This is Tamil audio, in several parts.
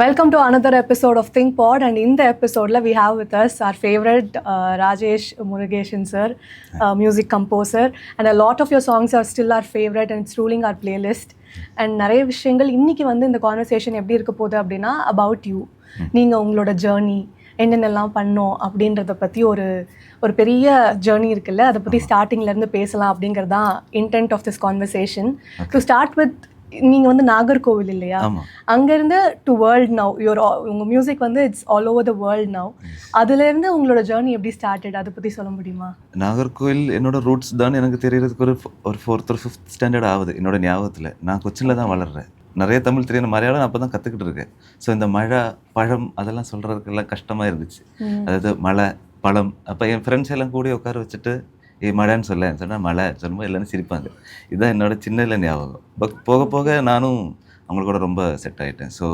Welcome to another episode of Think Pod, and in the episode we have with us our favorite Rajesh Murugesan sir, music composer, and a lot of your songs are still our favorite and it's ruling our playlist. And நிறைய விஷயங்கள் இன்னைக்கு இந்த கான்வர்சேஷன் எப்படி இருக்க போகுது அப்படின்னா about you, நீங்கள் உங்களோட ஜேர்னி என்னென்னலாம் பண்ணோம் அப்படின்றத பற்றி ஒரு பெரிய ஜேர்னி இருக்குல்ல, அதை பற்றி ஸ்டார்டிங்லேருந்து பேசலாம் அப்படிங்கிறது தான் intent of this conversation. To start with, நீங்கள் நாகர்கோவில் இல்லையா, அங்கேருந்து டு வேர்ல்ட் நவ், உங்கள் music it's all over the world now. அதுலேருந்து உங்களோட ஜேர்னி எப்படி ஸ்டார்டட், அதை பற்றி சொல்ல முடியுமா? நாகர்கோவில் என்னோட ரூட்ஸ் தான் எனக்கு தெரியறதுக்கு ஒரு 4th or 5th ஸ்டாண்டர்ட் ஆகுது என்னோட ஞாபகத்தில். நான் கொச்சினில் தான் வளர்றேன். நிறைய தமிழ் தெரியும், மலையாளம் அப்போ தான் கற்றுக்கிட்டு இருக்கேன். ஸோ இந்த மழை பழம் அதெல்லாம் சொல்கிறதுக்கெல்லாம் கஷ்டமாக இருந்துச்சு. அதாவது மழை பழம். அப்போ என் ஃப்ரெண்ட்ஸ் எல்லாம் கூடி உட்கார வச்சுட்டு மழைன்னு சொன்னால் மழை சொல்லும்போது எல்லாரும் சிரிப்பாங்க. இதுதான் என்னோட சின்ன ஞாபகம். பட் போக போக நானும் அவங்களோட ரொம்ப செட் ஆகிட்டேன். ஸோ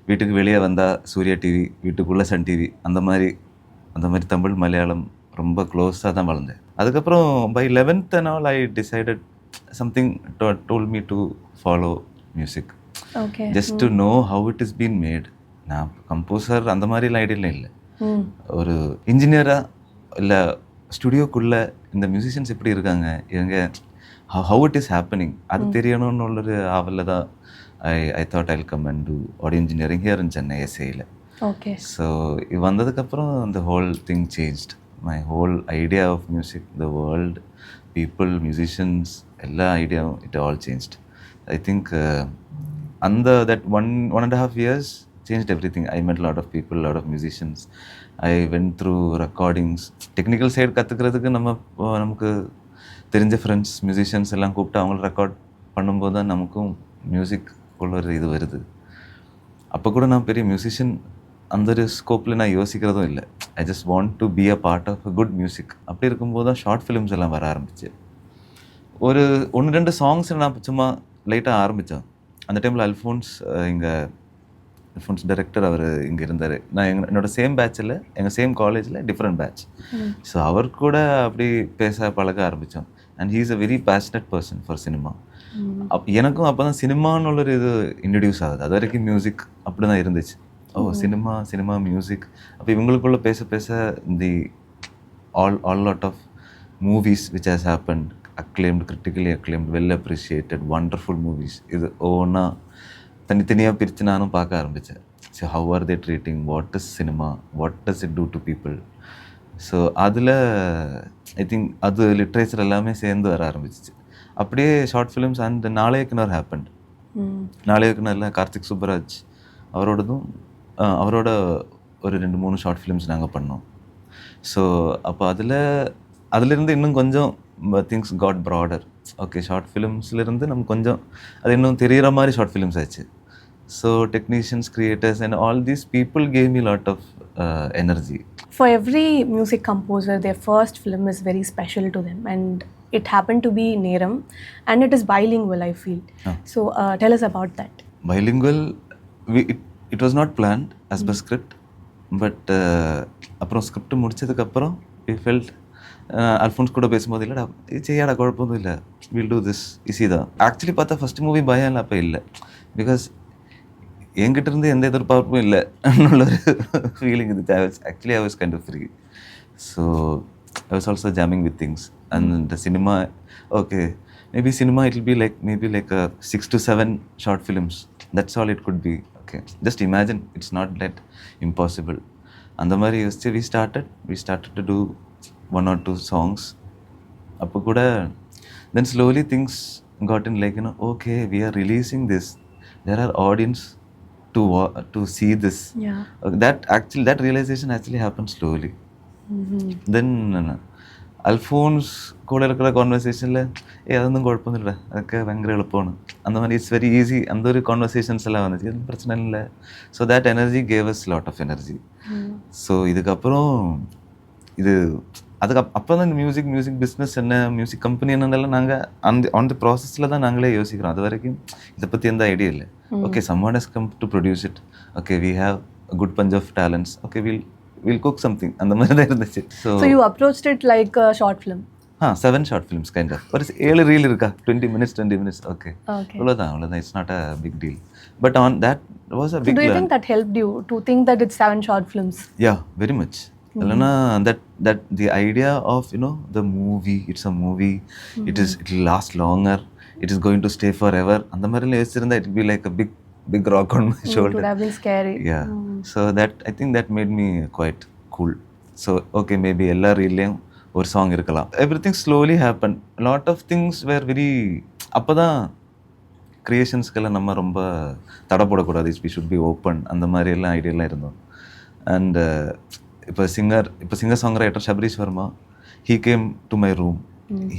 வீட்டுக்கு வெளியே வந்தால் சூர்யா டிவி, வீட்டுக்குள்ளே சன் டிவி, அந்த மாதிரி தமிழ் மலையாளம் ரொம்ப க்ளோஸாக தான் வளர்ந்தேன். அதுக்கப்புறம் by 11th and all I decided something told me to follow music. Okay. Just to know how it is being made. நான் கம்போசர் அந்த மாதிரிலாம் ஐடியெல்லாம் இல்லை. ஒரு இன்ஜினியராக இல்லை ஸ்டுடியோக்குள்ளே இந்த மியூசிஷியன்ஸ் எப்படி இருக்காங்க, இவங்க ஹவு இட் இஸ் ஹேப்பனிங், அது தெரியணும்னு ஒரு ஆவலில் தான் I thought I'll come and do audio engineering here in Chennai எஸ்ஏயில். ஓகே. ஸோ இது வந்ததுக்கப்புறம் இந்த whole thing changed. My whole idea of music, the world, people, musicians, எல்லா ஐடியாவும் it all changed. I think that one and a half years changed everything. I met a lot of people, a lot of musicians. I went through recordings. Technical side கற்றுக்கிறதுக்கு நமக்கு தெரிஞ்ச ஃப்ரெண்ட்ஸ் மியூசிஷியன்ஸ் எல்லாம் கூப்பிட்டு அவங்கள ரெக்கார்ட் பண்ணும்போது தான் நமக்கும் மியூசிக் உள்ள ஒரு இது வருது. அப்போ கூட நான் பெரிய மியூசிஷியன் அந்த ஒரு ஸ்கோப்பில் நான் யோசிக்கிறதும் இல்லை. I just want to be a part of a good music. அப்படி இருக்கும்போது தான் ஷார்ட் ஃபிலிம்ஸ் எல்லாம் வர ஆரம்பிச்சு. ஒரு 1-2 சாங்ஸ் நான் சும்மா லைட்டாக ஆரம்பித்தோம். அந்த டைமில் அல்ஃபோன்ஸ் டைரக்டர் அவர் இங்கே இருந்தார். நான் என்னோட சேம் பேட்சில், எங்கள் சேம் காலேஜில் டிஃப்ரெண்ட் பேட்ச். ஸோ அவர் கூட அப்படி பேச பழக ஆரம்பித்தோம். And he is a very passionate person for cinema. எனக்கும் அப்போ தான் சினிமான்னு ஒரு இது இன்ட்ரடியூஸ் ஆகுது. அது வரைக்கும் மியூசிக் அப்படி தான் இருந்துச்சு. Cinema music. அப்போ இவங்களுக்குள்ளே பேச the all lot of movies which has happened, acclaimed, critically acclaimed, well appreciated, wonderful movies. இது ஒவ்வொன்றா தனித்தனியாக பிரித்து நானும் பார்க்க ஆரம்பித்தேன். So how are they treating, what is cinema, what does it do to people? So அதில் ஐ திங்க் அது லிட்ரேச்சர் எல்லாமே சேர்ந்து வர ஆரம்பிச்சிச்சு. அப்படியே ஷார்ட் ஃபிலிம்ஸ் அண்ட் நாளைய கிணறு ஹேப்பன்ட். நாளைய கிணறுல கார்த்திக் சுப்பராஜ் அவரோட ஒரு 2-3 ஷார்ட் ஃபிலிம்ஸ் நாங்கள் பண்ணோம். ஸோ அப்போ அதிலிருந்து இன்னும் கொஞ்சம் things got broader. Okay, short ஃபிலிம்ஸ்லேருந்து நம்ம கொஞ்சம் அது இன்னும் தெரிகிற மாதிரி ஷார்ட் ஃபிலிம்ஸ் ஆச்சு. So technicians, creators and all these people gave me lot of energy. For every music composer, their first film is very special to them, and it happened to be Neram, and it is bilingual, I feel. So tell us about that. Bilingual, it was not planned as per script, but அப்புறம் ஸ்கிரிப்ட் முடிச்சதுக்கப்புறம் we felt அல்ஃபோன்ஸ் கூட பேசும்போது இல்லைடா இது செய்யாடா, குழப்பமும் இல்லை, வில் டூ திஸ், ஈஸி தான். ஆக்சுவலி பார்த்தா ஃபஸ்ட் மூவி பயம் இல்லை அப்போ இல்லை. பிகாஸ் என்கிட்ட இருந்து எந்த எதிர்பார்ப்பும் இல்லை என்னுள்ள ஒரு ஃபீலிங் இருந்துச்சு. I was kind of free. So I was also jamming with things. And இந்த cinema, okay maybe cinema it will be like 6 to 7 short films. That's all it could be. Okay, just imagine, it's not that impossible. அந்த மாதிரி யோசிச்சு we started to do 1 or 2 songs. அப்போ கூட then slowly things got in, like, okay, we are releasing this, there are audience to see this. That realization actually happened slowly. Then Alphons கூட இருக்கிற கான்வர்சேஷனில் அതൊന്നും குழப்பமொന്നുமில்லை, அതൊക്കെ ഭയങ്കര എളുപ്പമാണ്, அந்த மாதிரி இட்ஸ் வெரி ஈஸி, அந்த ஒரு கான்வர்சேஷன்ஸ் எல்லாம் வந்துச்சு, எதுவும் பிரச்சனை இல்லை. So that energy gave us lot of energy. So இதுக்கப்புறம் அப்போ தான் மியூசிக் பிஸ்னஸ் என்ன, மியூசிக் கம்பெனி என்னென்னலாம் நாங்கள் ஆன் தி ப்ராசஸில் தான் நாங்களே யோசிக்கிறோம். அது வரைக்கும் இதை பற்றி எந்த ஐடியா இல்லை. Okay, someone has come to produce it. Okay, we have a good bunch of talents. Okay, we'll cook something. அந்த மாதிரி தான் இருந்துச்சு. So you approached it like a short film. 7 short films kind of. ஒரு 7 reel இருக்கா 20 minutes okay. Okay. அவ்வளோதான் it's not a big deal. But on that was a big Do you learn. think that helped you to think that it's 7 short films? Yeah, very much. இல்லைன்னா that the idea of the movie, it's a movie, it will last longer, it is going to stay forever, அந்த மாதிரிலாம் யோசிச்சிருந்தா it will be like a big rock on my shoulder. It would have been scary. Yeah. So that I think that made me quite cool. So okay, maybe எல்லா ரீல்லையும் ஒரு சாங் இருக்கலாம். Everything slowly happened. A lot of things were very அப்போதான் கிரியேஷன்ஸ்க்கெல்லாம் நம்ம ரொம்ப தடப்படக்கூடாது, we should be open, அந்த மாதிரி எல்லாம் ஐடியாலாம் இருந்தோம். அண்ட் இப்போ singer song writer Shabareesh Varma, he came to my room.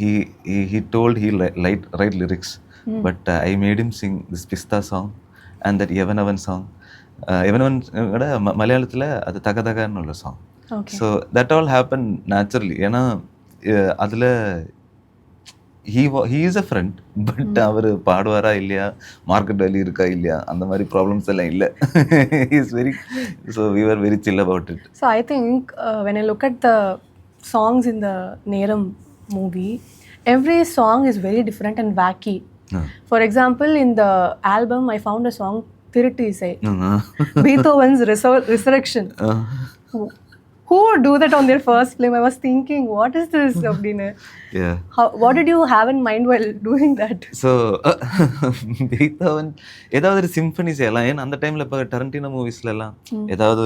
He told he'll write lyrics, but I made him sing this Pista song and that Yavanavan song. Yavanavan மலையாளத்தில் அது தகதகன்னு உள்ள song. So that all happen naturally. ஏன்னா அதில் he is a friend, but அவர் பாடுவாரா இல்லையா, மார்க்கெட் வேல்யூ இருக்கா இல்லையா, அந்த மாதிரி ப்ராப்ளம்ஸ் எல்லாம் இல்லை. he is very, so we were very chill about it. So I think when I look at the songs in the Neram movie, every song is very different and wacky. For example, in the album I found a song Thiruttu Isai, Beethoven's Resurrection. Who would do that on their first film? I was thinking, what is this? Yeah. What did you have in mind while doing that? So Beethoven ஏதாவது ஒரு சிம்பனி செய்யலாம். ஏன்னா அந்த டைமில் இப்போ டரண்டினோ மூவிஸ்லாம் ஏதாவது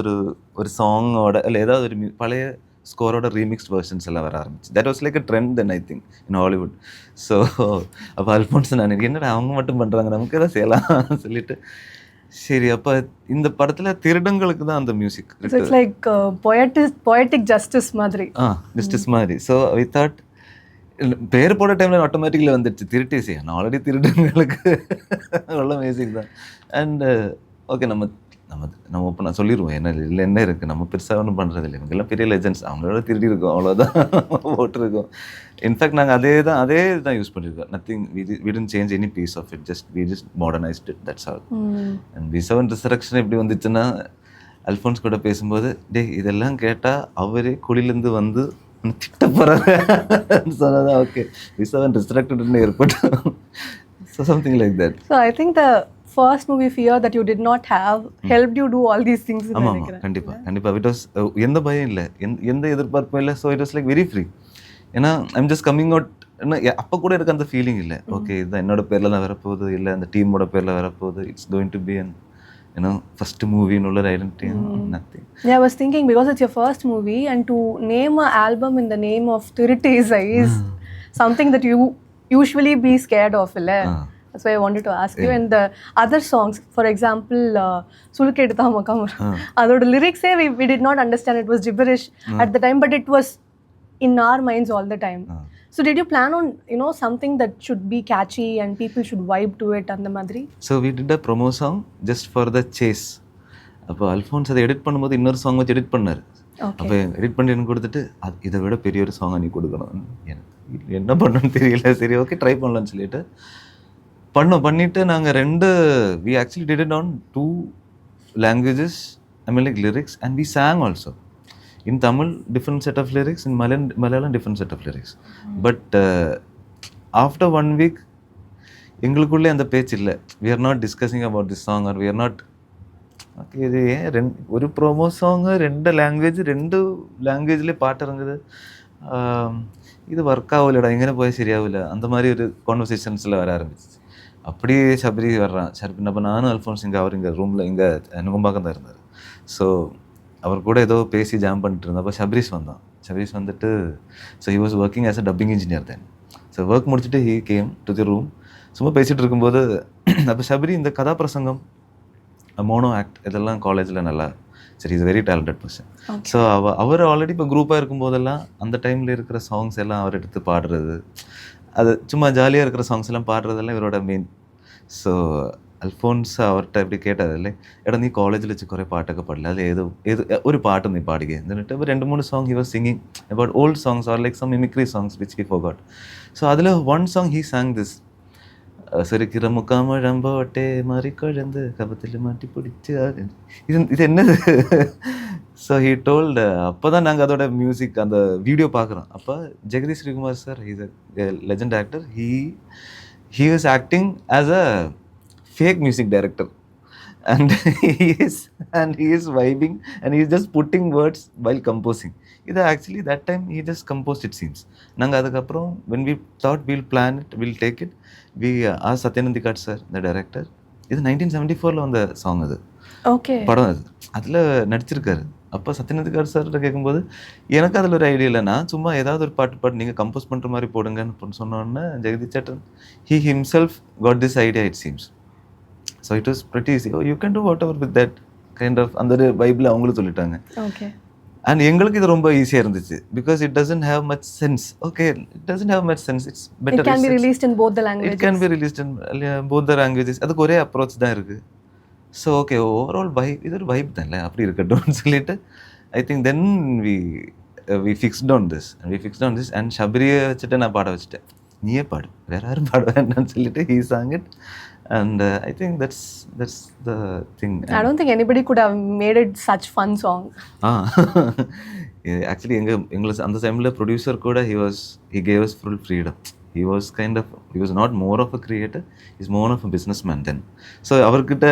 ஒரு சாங்கோட இல்லை ஏதாவது ஒரு பழைய ஸ்கோரோட ரீமிக்ஸ்ட் வெர்ஷன்ஸ் எல்லாம் வர ஆரம்பிச்சு. That was like a trend then I think in Hollywood. So அப்போ அல்ஃபோன்ஸ் நான் என்னடா அவங்க மட்டும் பண்ணுறாங்க, நமக்கு எதாவது செய்யலாம் சொல்லிட்டு சரி அப்போ இந்த படத்தில் திருடங்களுக்கு தான் அந்த music. It's like poetic justice மாதிரி. ஜஸ்டிஸ் மாதிரி. ஸோ வி தாட் பேர் போட டைமில் ஆட்டோமேட்டிக்கில் வந்துடுச்சு திருட்டு இசை. நான் ஆல்ரெடி திருடங்களுக்கு உள்ள மியூசிக் தான். அண்ட் ஓகே நம்ம ஓப்பனாக சொல்லிடுவோம், என்ன இருக்குது, நம்ம பெருசாக ஒன்றும் பண்ணுறது இல்லை, இவங்கெல்லாம் பெரிய லெஜெண்ட்ஸ், அவங்களோட திருடி இருக்கோம் அவ்வளோதான் போட்டிருக்கோம். இன்ஃபேக்ட் நாங்கள் அதே தான் யூஸ் பண்ணியிருக்கோம். Nothing, we didn't change any piece of it, we just modernized it, that's all. And Vishal Resurrection எப்படி வந்துச்சுன்னா, அல்ஃபோன்ஸ் கூட பேசும்போது இதெல்லாம் கேட்டால் அவரே குழிலேருந்து வந்து திட்ட போகிறாங்க சொன்னதான் okay Vishal Resurrected ஏற்பட்டோம். So something like that. So I think the first movie fear that you did not have helped you do all these things. ஆமாம் கண்டிப்பாக it was எந்த பயம் இல்லை, எந்த எதிர்பார்ப்பும் இல்லை. So it was like very free. ஏன்னா ஐம் ஜஸ்ட் கம்மிங் அவுட். ஏன்னா அப்போ கூட எனக்கு அந்த ஃபீலிங் இல்லை, ஓகே இதுதான் என்னோட பேரில் தான் வரப்போகுது, இல்லை அந்த டீமோட பேரில் வரப்போகுது, it's going to be an first மூவின்னு உள்ள identity, nothing. Yeah, I was thinking because it's your first movie and to name an album in the name of Thiruttu Isai is something that you usually be scared of, illa. That's why I wanted to ask you. And the other songs, for example, Sulkedu Thamakam, adoda lyrics we did not understand, it was gibberish at the time, but it was in our minds all the time. So did you plan on something that should be catchy and people should vibe to it and the madri? So we did a promo song just for the chase. அப்போ அல்ஃபோன்ஸ் அதை எடிட் பண்ணும்போது இன்னொரு சாங் வச்சு எடிட் பண்ணார். அப்போ எடிட் பண்ணி எனக்கு கொடுத்துட்டு இதை விட பெரிய ஒரு சாங்கை நீ கொடுக்கணும், எனக்கு என்ன பண்ணணும்னு தெரியல, சரி ஓகே ட்ரை பண்ணலான்னு சொல்லிட்டு பண்ணிட்டு நாங்கள் we actually did it on 2 languages, I mean like lyrics, and we sang also. In Tamil, different set of lyrics, in Malayalam, different set of lyrics. But after 1 week, எங்களுக்குள்ளே அந்த பேச்சு இல்லை. We are not discussing about this song or we are not, okay இது ஒரு ப்ரோமோ சாங்கு 2 லாங்குவேஜ்லேயே பாட்டு இறங்குது, இது ஒர்க் ஆகலடா, எங்கே போய் சரியாகல, அந்த மாதிரி ஒரு கான்வர்சேஷன்ஸில் வர ஆரம்பிச்சிச்சு. அப்படியே சபரி வர்றான். அப்போ நானும் அல்ஃபோன்ஸ் அவர் இங்கே ரூமில் இங்கே நுங்கம்பாக்கம் தான் இருந்தார். ஸோ அவர் கூட ஏதோ பேசி ஜாம் பண்ணிட்டு இருந்தப்போ சபரீஷ் வந்துட்டு so he was working as a dubbing engineer then. So work முடிச்சுட்டு he came to the room. சும்மா பேசிகிட்டு இருக்கும்போது அப்போ சபரி இந்த கதாபிரசங்கம், மோனோ ஆக்ட் இதெல்லாம் காலேஜில் நல்லா சரி, is very talented person. So அவர் ஆல்ரெடி இப்போ குரூப்பாக இருக்கும்போதெல்லாம் அந்த டைமில் இருக்கிற சாங்ஸ் எல்லாம் அவர் எடுத்து பாடுறது, அது சும்மா ஜாலியாக இருக்கிற சாங்ஸ் எல்லாம் பாடுறதெல்லாம் இவரோட மெயின். ஸோ അൽഫോൺസ് അവരുടെ എവിടെ കേട്ടതല്ലേ, എടാ നീ കോളേജിൽ വെച്ച് കുറേ പാട്ടൊക്കെ പാടില്ല, അത് ഏത് ഒരു പാട്ട് നീ പാടുക എന്നിട്ട് 2-3 song he was singing about old songs or like some mimicry songs which he forgot. So അതിൽ one song he sang this സെരിക്കിറ മുക്കാമഴമ്പോട്ടെ മറിക്കൊഴന്ത് കപത്തിൽ മാറ്റി പിടിച്ച് ഇത് എന്നത്. ஸோ ஹீ டோல்டு அப்போ தான் நாங்கள் அதோட மியூசிக் அந்த வீடியோ பார்க்குறோம். அப்போ Jagadish Sreekumar sir is a legend actor. He was acting as a fake music director. And he is vibing and he is just putting words while composing. இது actually that time he just composed it seems. நாங்கள் அதுக்கப்புறம் when we thought we'll plan it, we'll take it, we asked Satyanandika sir, the director. இது 1974ல வந்த சாங் அது. ஓகே. படம் அது. அதில் நடிச்சிருக்காரு. அப்போ சத்யநாதிகா சார்கிட்ட கேட்கும்போது எனக்கு அதில் ஒரு ஐடியா இல்லை, நான் சும்மா ஏதாவது ஒரு பாட்டு நீங்கள் கம்போஸ் பண்ணுற மாதிரி போடுங்கன்னு சொன்னோன்னே Jagadish chettan he himself got this idea it seems. So it was pretty easy. Oh, you can do whatever with that kind of அந்த வைப்ல அவங்களும் சொல்லிட்டாங்க. ஓகே. அண்ட் எங்களுக்கு இது ரொம்ப ஈஸியாக இருந்துச்சு because it doesn't have much sense. Okay, it doesn't have much sense. It's better. It can be released in both the languages. It can be released in both the languages. அதுக்கு ஒரே அப்ரோச் தான் இருக்குது. ஸோ ஓகே, ஓவரால் வைப் இது ஒரு வைப் தான்ல, அப்படி இருக்கட்டும்னு சொல்லிட்டு I think then we fixed on this and ஷபரியை வச்சுட்டு நான் பாட வச்சுட்டேன். நீயே பாடு, வேற யாரும் பாட வேண்டாம்னு சொல்லிட்டு he sang it. And I think that's the thing. I don't think anybody could have made it such fun song. Actually எங்களுக்கு அந்த டைமில் ப்ரொடியூசர் கூட he gave us full freedom. He was not more of a creator, he's more of a businessman then. So அவர்கிட்ட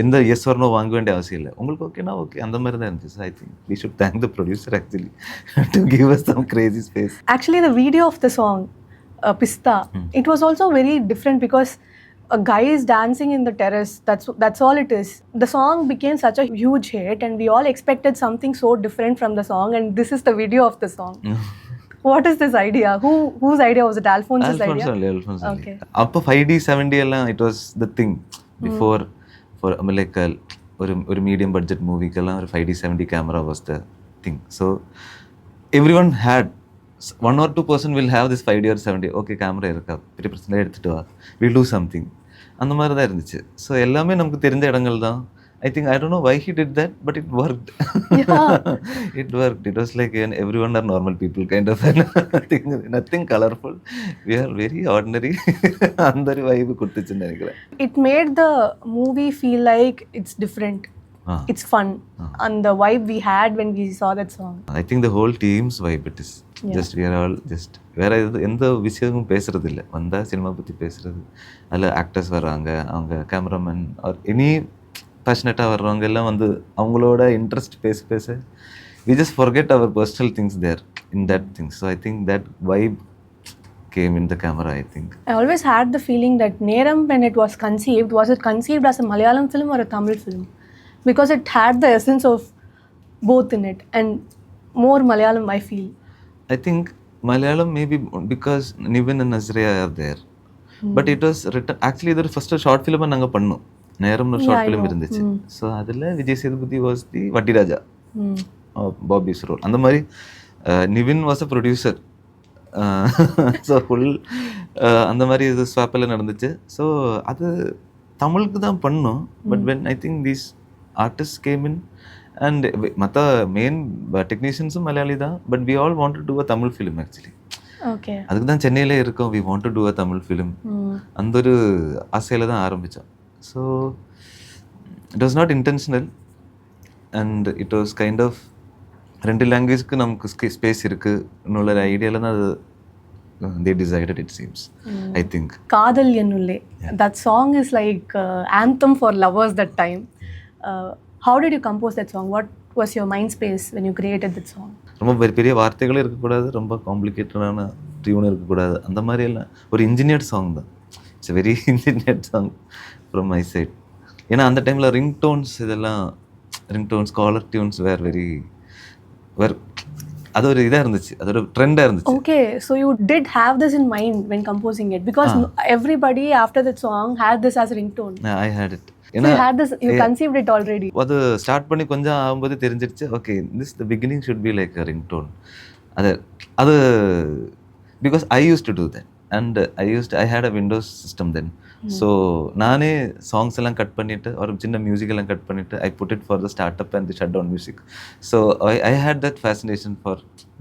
எந்த எஸ் ஆர் நோ வாங்க வேண்டிய அவசியம் இல்லை. உங்களுக்கு ஓகேனா ஓகே, அந்த மாதிரி தான் இருந்துச்சு. I think we should thank the producer actually to give us some crazy space. Actually the video of the song Pista, it was also very different because a guy is dancing in the terrace. That's all it is. The song became such a huge hit and we all expected something so different from the song, and this is the video of the song. What is this idea? Whose idea was it? Alphonse's idea? Alphonse. Okay. Appo 5D 7D எல்லாம் it was the thing before. For like ஒரு medium budget movie கெல்லாம் ஒரு 5D 7D camera was the thing. So everyone had 1 or 2% will have this 5D or 7D. Okay, camera இருக்கா, பெரிய பிரச்சனை எடுத்துட்டு வா, we'll do something. அந்த மாதிரி தான் இருந்துச்சு. ஸோ எல்லாமே நமக்கு தெரிந்த இடங்கள் தான். I think I don't know why he did that, but it worked. Yeah. It worked. It was like everyone are normal people kind of thing. Nothing colorful. We are very ordinary. அந்த vibe கொடுத்துச்சுன்னு நினைக்கிறேன். It made the movie feel like it's different. It's fun. And the vibe we had when we saw that song. I think the whole team's vibe it is. Yeah. Just we are all just வேற எந்த விஷயமும் பேசுறது இல்லை. வந்தா சினிமா பற்றி பேசுறது, அதில் ஆக்டர்ஸ் வர்றாங்க, அவங்க கேமராமேன் ஆர் எனி பேஷனேட்டாக வர்றவங்க எல்லாம் வந்து அவங்களோட இன்ட்ரெஸ்ட் பேச we just forget our personal things there in that thing. So I think that vibe came in the camera, I think. I always had the feeling that Neram, when it was it conceived as a Malayalam film or a Tamil film? Because it had the essence of both in it, and more Malayalam I feel. I think Malayalam maybe because Nivin and Nazriya are there. But it was written, actually the first short film நாங்கள் பண்ணோம், நேரம்னு ஒரு ஷார்ட் ஃபிலிம் இருந்துச்சு. ஸோ அதில் விஜய் சேதுபதி வாஸ் தி வட்டி ராஜா, பாபிஸ் ரோல். அந்த மாதிரி Nivin was a producer. So full அந்த மாதிரி இது ஸ்வாப்பெல்லாம் நடந்துச்சு. ஸோ அது தமிழுக்கு தான் பண்ணோம். But when I think these artist came in and மற்ற மெயின் டெக்னீஷியன்ஸும் மலையாளி தான். But we all want to do a Tamil film actually. Okay, அதுக்கு தான் சென்னையிலே இருக்கோம். We want to do a Tamil film. அந்த ஒரு ஆசையில் தான் ஆரம்பித்தோம். So it was not intentional and it was kind of ரெண்டு லாங்குவேஜ்க்கு நமக்கு ஸ்பேஸ் இருக்குன்னு ஒரு ஐடியாவில் தான் அது they decided it seems. I think காதல் என்னுள்ளே, that song is like anthem for lovers that time. How did you compose that song? What was your mind space when you created that song? ரொம்ப பெரிய வார்த்தைகளும் இருக்கக்கூடாது, ரொம்ப காம்ப்ளிகேட்டடான டியூன் இருக்கக்கூடாது. அந்த மாதிரி எல்லாம் ஒரு இன்ஜினியர்ட் சாங் தான். It's very engineered song from my side. ஏன்னா அந்த டைமில் ரிங்டோன்ஸ் காலர் டியூன்ஸ் வேர் அது ஒரு இதாக இருந்துச்சு, அது ஒரு ட்ரெண்டாக இருந்துச்சு. Okay, so you did have this in mind when composing it, because everybody after that song had this as ringtone. I had it. You conceived it already. அது ஸ்டார்ட் பண்ணி கொஞ்சம் ஆகும்போது தெரிஞ்சிருச்சு, okay this the beginning should be like a ringtone. அது because I use to do that. And I had a Windows system then. So நானே சாங்ஸ் எல்லாம் கட் பண்ணிட்டு ஒரு சின்ன மியூசிக் எல்லாம் கட் பண்ணிட்டு I put it for the startup and the shutdown music. So I had that fascination for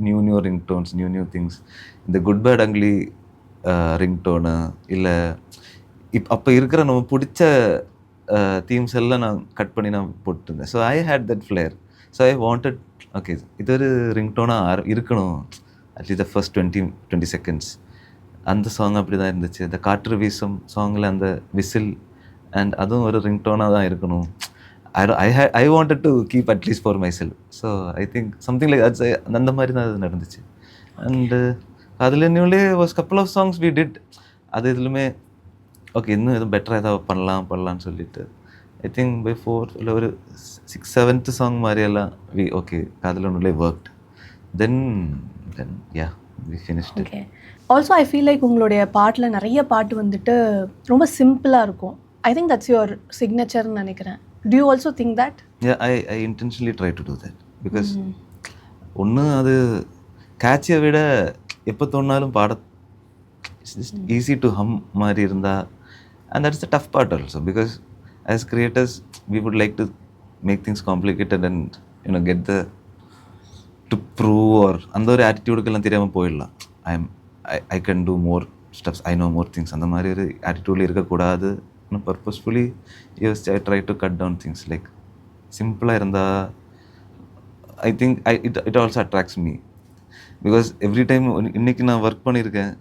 new ringtones, new things. The good bad ugly ringtone இல்லை அப்போ இருக்கிற நம்ம பிடிச்ச தீம்ஸ் எல்லாம் நான் கட் பண்ணி நான் போட்டுருந்தேன். So I had that flare. So I wanted okay இது ஒரு ரிங்டோனாக இருக்கணும் அட்லீஸ்ட் த ஃபர்ஸ்ட் 20 செகண்ட்ஸ். அந்த சாங் அப்படி தான் இருந்துச்சு. இந்த காற்று வீசும் சாங்கில் அந்த விசில் அண்ட் அதுவும் ஒரு ரிங்டோனாக தான் இருக்கணும். I wanted to keep at least for myself. So I think something like that அந்த மாதிரி தான் அது நடந்துச்சு. அண்டு அதில் இன்னுள்ளே was couple of songs we did. அது இதுலுமே ஓகே இன்னும் எதுவும் பெட்டராக ஏதாவது பண்ணலாம்னு சொல்லிட்டு ஐ திங்க் பை 4 இல்லை ஒரு 6th 7th சாங் மாதிரியெல்லாம் வி ஓகே அதில் ஒன்றுலே worked. Then ya we finished it. Okay. Also I feel like உங்களுடைய பாட்டில் நிறைய பாட்டு வந்துட்டு ரொம்ப சிம்பிளாக இருக்கும். ஐ திங்க் தட்ஸ் யுவர் சிக்னேச்சர்னு நினைக்கிறேன். Do you also think that? Yeah, I intentionally try to do that because ஒன்று அது கேட்சியை விட எப்போ தோணாலும் பாட it's just easy to hum மாதிரி இருந்தால் and that's the tough part also because as creators we would like to make things complicated and you know get the to prove or அந்த ஒரு ஆட்டிடியூடுக்கெல்லாம் தெரியாமல் போயிடலாம். I can do more steps, I know more things அந்த மாதிரி ஒரு ஆட்டிடியூடில் இருக்கக்கூடாது. Purposefully use I try to cut down things like சிம்பிளாக இருந்தால் I think it also attracts me because every time இன்றைக்கி நான் ஒர்க் பண்ணியிருக்கேன்.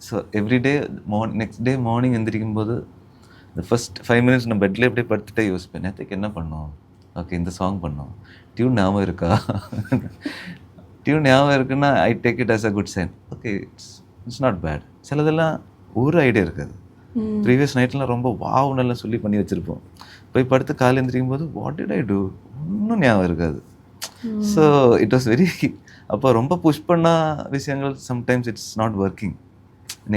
So everyday next day morning எந்திரிக்கும் போது இந்த ஃபஸ்ட் 5 minutes நான் பெட்லேயே அப்படியே படுத்துட்டே யோசிப்பேன், நேற்றுக்கு என்ன பண்ணோம், ஓகே இந்த சாங் பண்ணோம், டியூன் ஞாபகம் இருக்கா, டியூன் ஞாபகம் இருக்குன்னா I take it as a good sign. Okay it's not bad. சிலதெல்லாம் ஒரு ஐடியா இருக்காது. ப்ரீவியஸ் நைட்லாம் ரொம்ப வாவ் நல்லா சொல்லி பண்ணி வச்சுருப்போம். போய் படுத்து காலை எழுந்திரிக்கும் போது வாட் டிட் ஐ டூ ஒன்றும் ஞாபகம் இருக்காது. ஸோ இட் வாஸ் வெரி அப்போ ரொம்ப புஷ் பண்ண விஷயங்கள் சம்டைம்ஸ் இட்ஸ் நாட் ஒர்க்கிங்.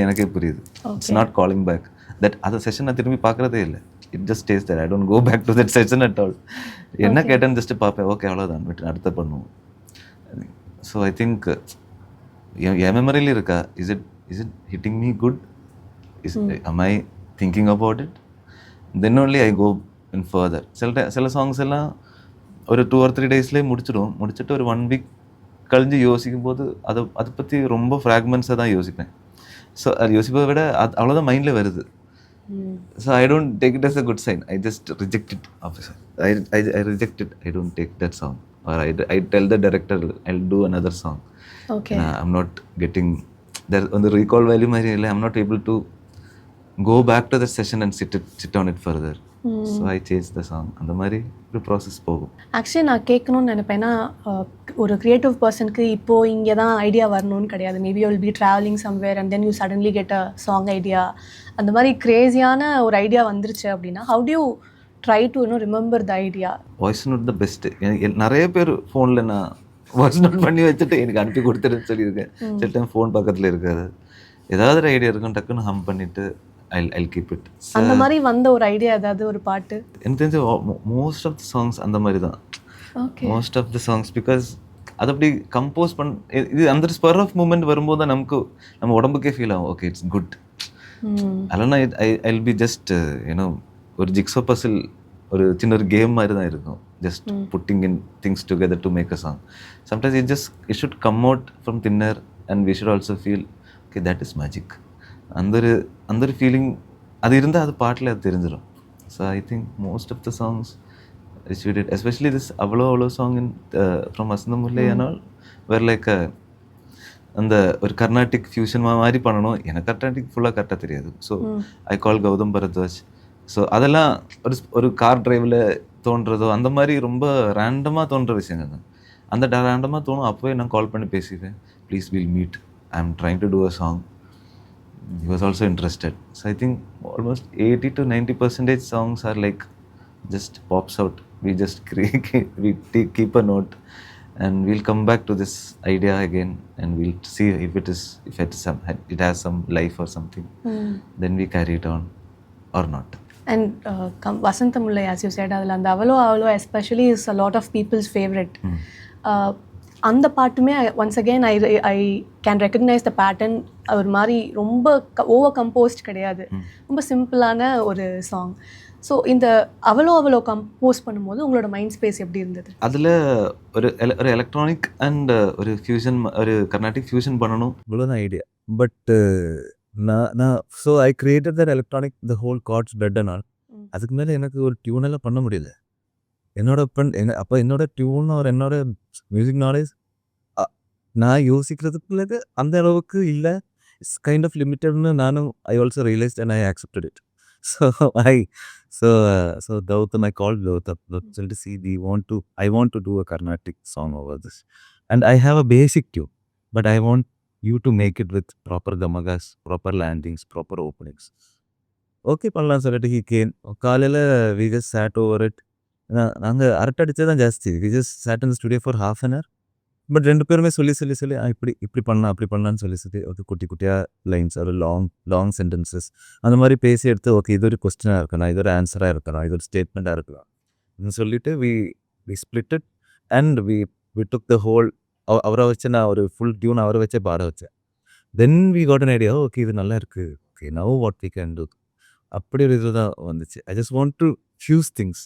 எனக்கே புரியுது. It's not calling back that அந்த செஷன் நான் திரும்பி பார்க்குறதே இல்லை. It just stays there. I don't go back to that session at all. என்ன கேட்டேன்னு ஜஸ்ட்டு பார்ப்பேன், ஓகே அவ்வளோதான் விட்டு அடுத்த பண்ணுவோம். ஸோ ஐ திங்க் என் மெமரியில் இருக்கா, is it hitting me good, am I thinking about it, then only I go in further. சில சாங்ஸ் எல்லாம் ஒரு 2 or 3 daysலேயே முடிச்சுட்டு ஒரு 1 week கழிஞ்சு யோசிக்கும் போது அதை பற்றி ரொம்ப ஃப்ராக்மெண்ட்ஸாக தான் யோசிப்பேன். ஸோ அது யோசிப்பதை விட அவ்வளோதான் மைண்டில் வருது. So I don't take it as a good sign. I just reject it. I reject it. I don't take that song or I tell the director I'll do another song. Okay. I'm not getting there on the recall value மாதிரி இல்லை. I'm not able to go back to the session and sit on it further. So I change the song. அந்த மாதிரி ஒரு ப்ராசஸ் போகும். ஆக்சுவலி நான் கேட்கணும்னு நினைப்பேன்னா ஒரு க்ரியேட்டிவ் பர்சனுக்கு இப்போது இங்கே தான் ஐடியா வரணும்னு கிடையாது. Maybe you will be travelling somewhere and then you suddenly get a song idea. அந்த மாதிரி க்ரேஸியான ஒரு ஐடியா வந்துருச்சு அப்படின்னா how do you try to remember the idea? Voice note the best. நிறைய பேர் ஃபோனில் நான் வாய்ஸ் நோட் பண்ணி வச்சுட்டு எனக்கு அனுப்பி கொடுத்துருன்னு சொல்லியிருக்கேன். சில டைம் ஃபோன் பக்கத்தில் இருக்காது. ஏதாவது ஒரு ஐடியா இருக்கும், டக்குன்னு ஹம் பண்ணிவிட்டு I'll keep it. அந்த மாதிரி வந்த ஒரு ஐடியா ஏதாவது ஒரு பாட்டு? எனக்கு தெரிஞ்ச மோஸ்ட் ஆஃப் த சாங்ஸ் அந்த மாதிரி தான். Most of the songs because அது அப்படி கம்போஸ் இது அந்த ஸ்பர் ஆஃப் மூமெண்ட் வரும்போது தான் நம்ம உடம்புக்கே ஃபீல் ஆகும், ஓகே இட்ஸ் குட். அதெல்லாம் I will be just you know ஒரு ஜிக்ஸோ பசில் ஒரு சின்ன ஒரு கேம் மாதிரி தான் இருக்கும். Just putting in things together to make a song. Sometimes it should come out from within and we should also feel okay that is magic. அந்த ஒரு ஃபீலிங் அது இருந்தால் அது பாட்டில் அது தெரிஞ்சிடும். So I think most of the songs which we did, especially this அவ்வளோ song in from Vasanthamullai and all were like அந்த ஒரு கர்நாடிக் ஃபியூஷன் மாதிரி பண்ணணும். எனக்கு கர்நாடிக் ஃபுல்லாக கரெக்டாக தெரியாது. So I call Gautham Bharadwaj. So அதெல்லாம் ஒரு கார் டிரைவில் தோன்றதோ அந்த மாதிரி ரொம்ப ரேண்டமாக தோன்ற விஷயங்கள் தான். அந்த ரேண்டமாக தோணும், அப்போவே நான் கால் பண்ணி பேசிப்பேன், please will meet, I am trying to do a song. He was also interested. So I think almost 80 to 90% songs are like just pops out. We just keep a note and we'll come back to this idea again and we'll see if it has some life or something. Then we carry it on or not. And Vasantamullai, as you said, adala and avalo especially is a lot of people's favorite. அந்த பாட்டுமே once again I can recognise the pattern. ஒரு மாதிரி ரொம்ப ஓவர் கம்போஸ்ட் கிடையாது, ரொம்ப சிம்பிளான ஒரு சாங். ஸோ இந்த அவ்வளோ கம்போஸ் பண்ணும்போது உங்களோட மைண்ட் ஸ்பேஸ் எப்படி இருந்தது? அதில் ஒரு எலக்ட்ரானிக் அண்ட் ஒரு ஃபியூஷன், ஒரு கர்நாடிக் ஃபியூஷன் பண்ணணும், இவ்வளோதான் ஐடியா. பட் நான் so I created that electronic the whole chords bed and all. அதுக்கு மேலே எனக்கு ஒரு டியூனெல்லாம் பண்ண முடியல. அப்போ என்னோட டியூன் ஒரு என்னோட மியூசிக் நாலேஜ் நான் யோசிக்கிறதுக்குள்ளது அந்த அளவுக்கு இல்லை. இட்ஸ் கைண்ட் ஆஃப் லிமிட்டட்னு நானும் I also realized and I accepted it. So I so so Gautham I call Gautham சொல்லிட்டு see I want to do a Carnatic song over this and I have a basic tune but I want you to make it with proper gamakas, proper landings, proper openings. Okay பண்ணலாம் சொல்லிட்டு ஹி கேன். காலையில் we just chat over it. நாங்கள் அரட்டை அடித்தது தான் ஜாஸ்தி. We just chat in studio for half an hour. But 2 பேருமே சொல்லி இப்படி பண்ணலாம் அப்படி பண்ணலான்னு சொல்லி ஓகே குட்டி குட்டியாக லைன்ஸ் ஒரு லாங் சென்டென்சஸ் அந்த மாதிரி பேசி எடுத்து ஓகே இது ஒரு கொஸ்டினாக இருக்கலாம், இது ஒரு ஆன்சராக இருக்கலாம், இது ஒரு ஸ்டேட்மெண்ட்டாக இருக்கலாம் சொல்லிட்டு we split it and we took the whole. அவரை வச்சு நான் ஒரு ஃபுல் டியூன் அவரை வச்சே பாட வச்சேன். Then we got an idea okay இது நல்லா இருக்குது, okay now what we can do. அப்படி ஒரு இது தான் வந்துச்சு. I just want to fuse things.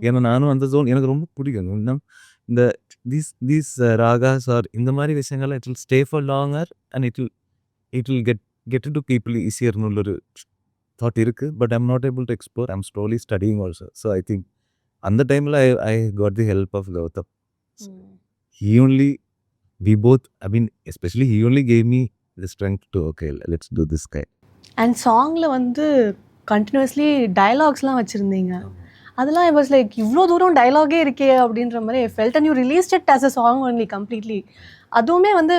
ஏன்னா நானும் அந்த ஜோன் எனக்கு ரொம்ப பிடிக்கும். இன்னும் இந்த தீஸ் ராகாஸ் ஆர் இந்த மாதிரி விஷயங்கள்லாம் it will stay for longer and it will get to people ஈஸியர்னு ஒரு தாட் இருக்குது. But I'm not able to explore. I'm slowly studying also. So I think அந்த டைமில் I got the help of Gautham. He only, we both, I mean, especially he only gave me the strength to, okay, let's do this guy. And சாங்கில் வந்து கண்டினியூஸ்லி டயலாக்ஸ்லாம் வச்சுருந்தீங்க. அதெல்லாம் ஐ வாஸ் லைக் இவ்வளோ தூரம் டயலாகே இருக்கே அப்படின்ற மாதிரி I felt. And you released it as a song only completely. அதுவுமே வந்து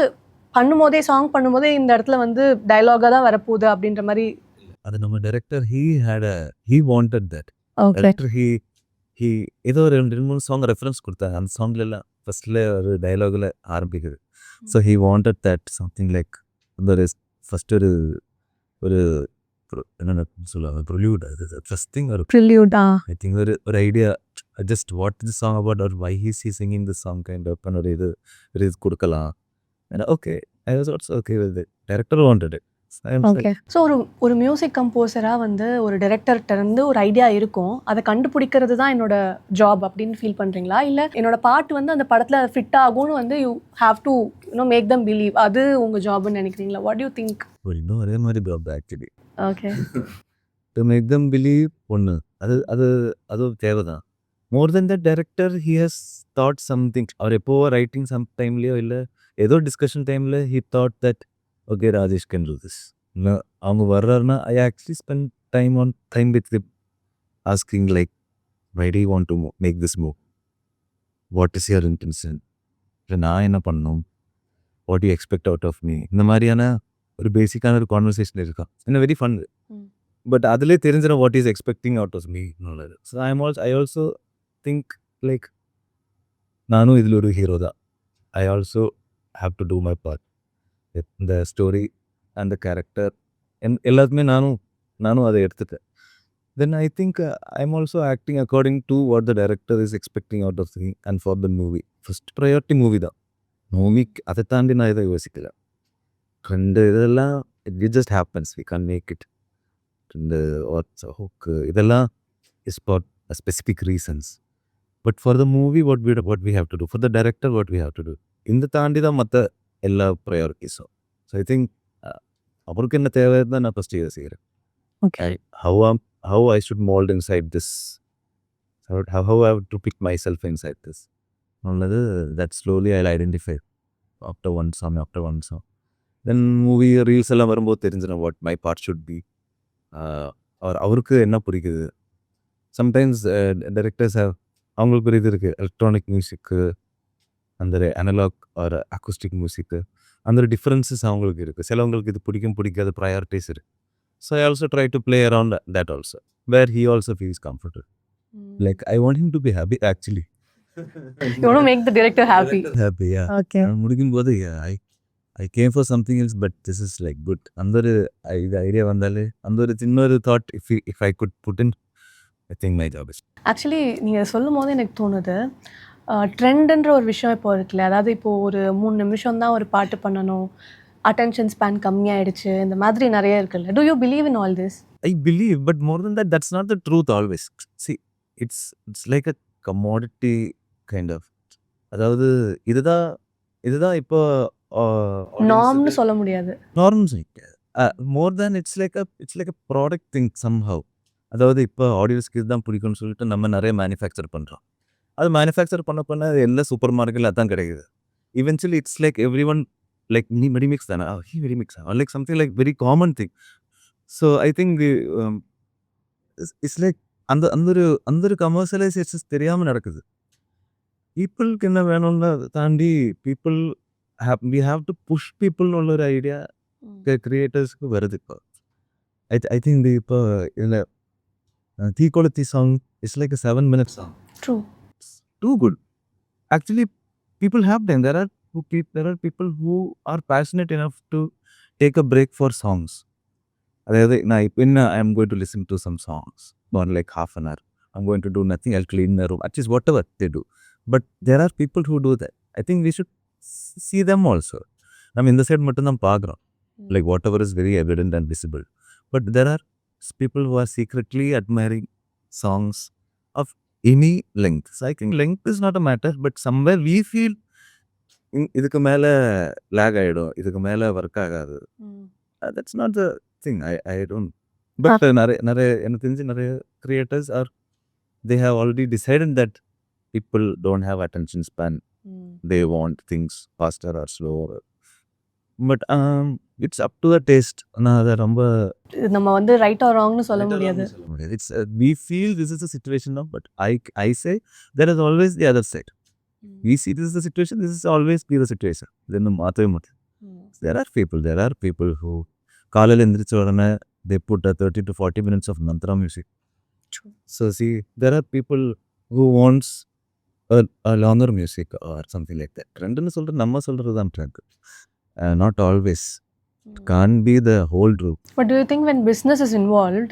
சாங் பண்ணும்போதே இந்த இடத்துல வந்து டயலாகாக தான் வரப்போகுது அப்படின்ற மாதிரி. அது நம்ம director he wanted that. Director he ஏதோ ஒரு 2-3 சாங் ரெஃபரன்ஸ் கொடுத்தாங்க. அந்த சாங்ல எல்லாம் ஃபர்ஸ்ட்ல ஒரு டயலாகில் ஆரம்பிக்குது. So he wanted that something like அந்த ஃபர்ஸ்ட் ஒரு என்ன சொல்லுவாங்க ப்ரொல்யூட், அது ஃபர்ஸ்ட் திங் ஒரு ப்ரில்யூட். ஐ திங்க் ஒரு idea just what the song about or why he's singing the song kind of ஒரு இது கொடுக்கலாம். Okay I was also okay with it. Director wanted it. Okay. So ஒரு மியூசிக் கம்போசராக வந்து ஒரு டைரக்டர்கிட்ட இருந்து ஒரு ஐடியா இருக்கும், அதை கண்டுபிடிக்கிறது தான் என்னோட ஜாப் அப்படின்னு ஃபீல் பண்ணுறீங்களா? இல்லை என்னோட பாட்டு வந்து அந்த படத்தில் ஃபிட் ஆகும்னு வந்து you have to make them believe, அது உங்கள் ஜாப்னு நினைக்கிறீங்களா? What you think? இன்னும் அதே மாதிரி job actually. Okay. To make them believe ஒன்று அது தேவைதான். More then that director he has thought something. அவர் எப்போ ரைட்டிங் சம் டைம்லேயோ இல்லை ஏதோ டிஸ்கஷன் டைமில் he thought that okay Rajesh can do this. அவங்க வர்றாருன்னா I actually spend time with them asking like why do you want to make this move, what is your intention, இல்லை நான் என்ன பண்ணணும், what you expect out of me. இந்த மாதிரியான ஒரு பேசிக்கான ஒரு கான்வர்சேஷன் இருக்கா. இன்னும் வெரி ஃபன். பட் அதிலே தெரிஞ்சிடும் what is expecting out of me. So I also think like நானும் இதில் ஒரு ஹீரோ தான். I also have to do my part. இந்த ஸ்டோரி அந்த கேரக்டர் எல்லாத்துமே நானும் அதை எடுத்துட்டேன். Then I think I am also acting according to what the director is expecting out of me and for the movie. First priority movie தான். மூவிக்கு அதை தாண்டி நான் இதை யோசிக்கல. ரெண்டு இதெல்லாம் it just happens, we can make it. இந்த ஹுக்கு இதெல்லாம் is for specific reasons. But for the movie what we have to do, for the director what we have to do, இந்த தாண்டி தான் மற்ற எல்லா ப்ரையாரிட்டிஸும். ஸோ ஐ திங்க் அவருக்கு என்ன தேவை தான் நான் ஃபஸ்ட்டு யோசிக்கிறேன். Okay. How I should mould inside this, how I have to pick myself inside this நல்லது. That slowly I identify after one song. Then movie reels எல்லாம் வரும்போது தெரிஞ்சிடும் what my part should be. அவருக்கு என்ன பிடிக்குது. சம்டைம்ஸ் டைரக்டர்ஸ் அவங்களுக்கு ஒரு இது இருக்குது, எலக்ட்ரானிக் மியூசிக்கு அந்த அனலாக் ஆர் அக்கூஸ்டிக் மியூசிக்கு அந்த ஒரு டிஃப்ரென்சஸ் அவங்களுக்கு இருக்குது. சிலவங்களுக்கு இது பிடிக்காத ப்ரையாரிட்டிஸ் இருக்குது. So I also try to play around that also where he also feels comfortable. Like I want him to be happy actually. You want to make the director happy. Yeah. Okay. முடிக்கும் போது I came for something else but this is like good. அந்த ஒரு ஐடியா வந்தாலே அந்த ஒரு சின்ன ஒரு thought if I could put in, I think my job is. Actually நீங்கள் சொல்லும் போது எனக்கு தோணுது, ட்ரெண்டுன்ற ஒரு விஷயம் இப்போ இருக்குல்ல. அதாவது இப்போது ஒரு 3 நிமிஷம் தான் ஒரு பாட்டு பண்ணணும், அட்டென்ஷன் ஸ்பேன் கம்மியாயிடுச்சு, இந்த மாதிரி நிறைய இருக்குல்ல. Do you believe in all this? I believe, but more than that, that's not the truth always. See, it's like a commodity kind of. அதாவது இதுதான் இப்போ நார்ம்னு சொல்ல முடியாது. Norms more than it's like a product thing somehow. அதாவது இப்போ ஆடியன்ஸ்க்கு இதுதான் பிடிக்கும்னு சொல்லிட்டு நம்ம நிறைய மேனுஃபேக்சர் பண்ணுறோம். அது மேனுஃபேக்சர் பண்ண அது எல்லா சூப்பர் மார்க்கெட்டில் அதான் கிடைக்குது. Eventually it's like everyone like நீ மெடிமிக்ஸ் தானே, he Medimix like something like very common thing. So I think it's like அந்த ஒரு கமர்ஷியலைசேஷன்ஸ் தெரியாமல் நடக்குது. பீப்புளுக்கு என்ன வேணும்னு தாண்டி people we have to push பீப்புள்னு உள்ள ஒரு ஐடியா கிரியேட்டர்ஸ்க்கு வருது இப்போ. ஐ திங்க் இப்போ இதில் தீக்கொளுத்தி song it's like 7 minutes song. True. Too good. Actually, people have them. There are people who are passionate enough to take a break for songs. அதாவது நான் இப்போ I am going to listen to some songs for like half an hour. I'm going to do nothing, I'll clean my room, at least whatever they do. But there are people who do that. I think we should see them also. நம்ம இந்த சைட் மட்டும்தான் பார்க்குறோம், like whatever is very evident and visible. But there are people who are secretly admiring songs of any length. So I think length is not a matter, but somewhere we feel இதுக்கு மேலே லேக் ஆகிடும், இதுக்கு மேலே ஒர்க் ஆகாது. That's not the thing. I don't. But நிறைய எனக்கு தெரிஞ்சு நிறைய creators are they have already decided that people don't have attention span. They want things faster or slower. But it's up to the taste. நான் அதை ரொம்ப நம்ம வந்து ரைட் ஆர் ராங்னு சொல்ல முடியாது. It's we feel this is the situation now, but I say there is always the other side. We see this is the situation, this is always be the situation. Then மாற்றவே மாட்டேன். There are people who காலையில் எந்திரிச்ச உடனே they put a 30 to 40 minutes of mantra music. So see, there are people who wants a longer music or something like that. ட்ரெண்டுன்னு சொல்கிறது நம்ம சொல்கிறது தான் trend. Not always. It can't be the whole group. But do you think when business is involved,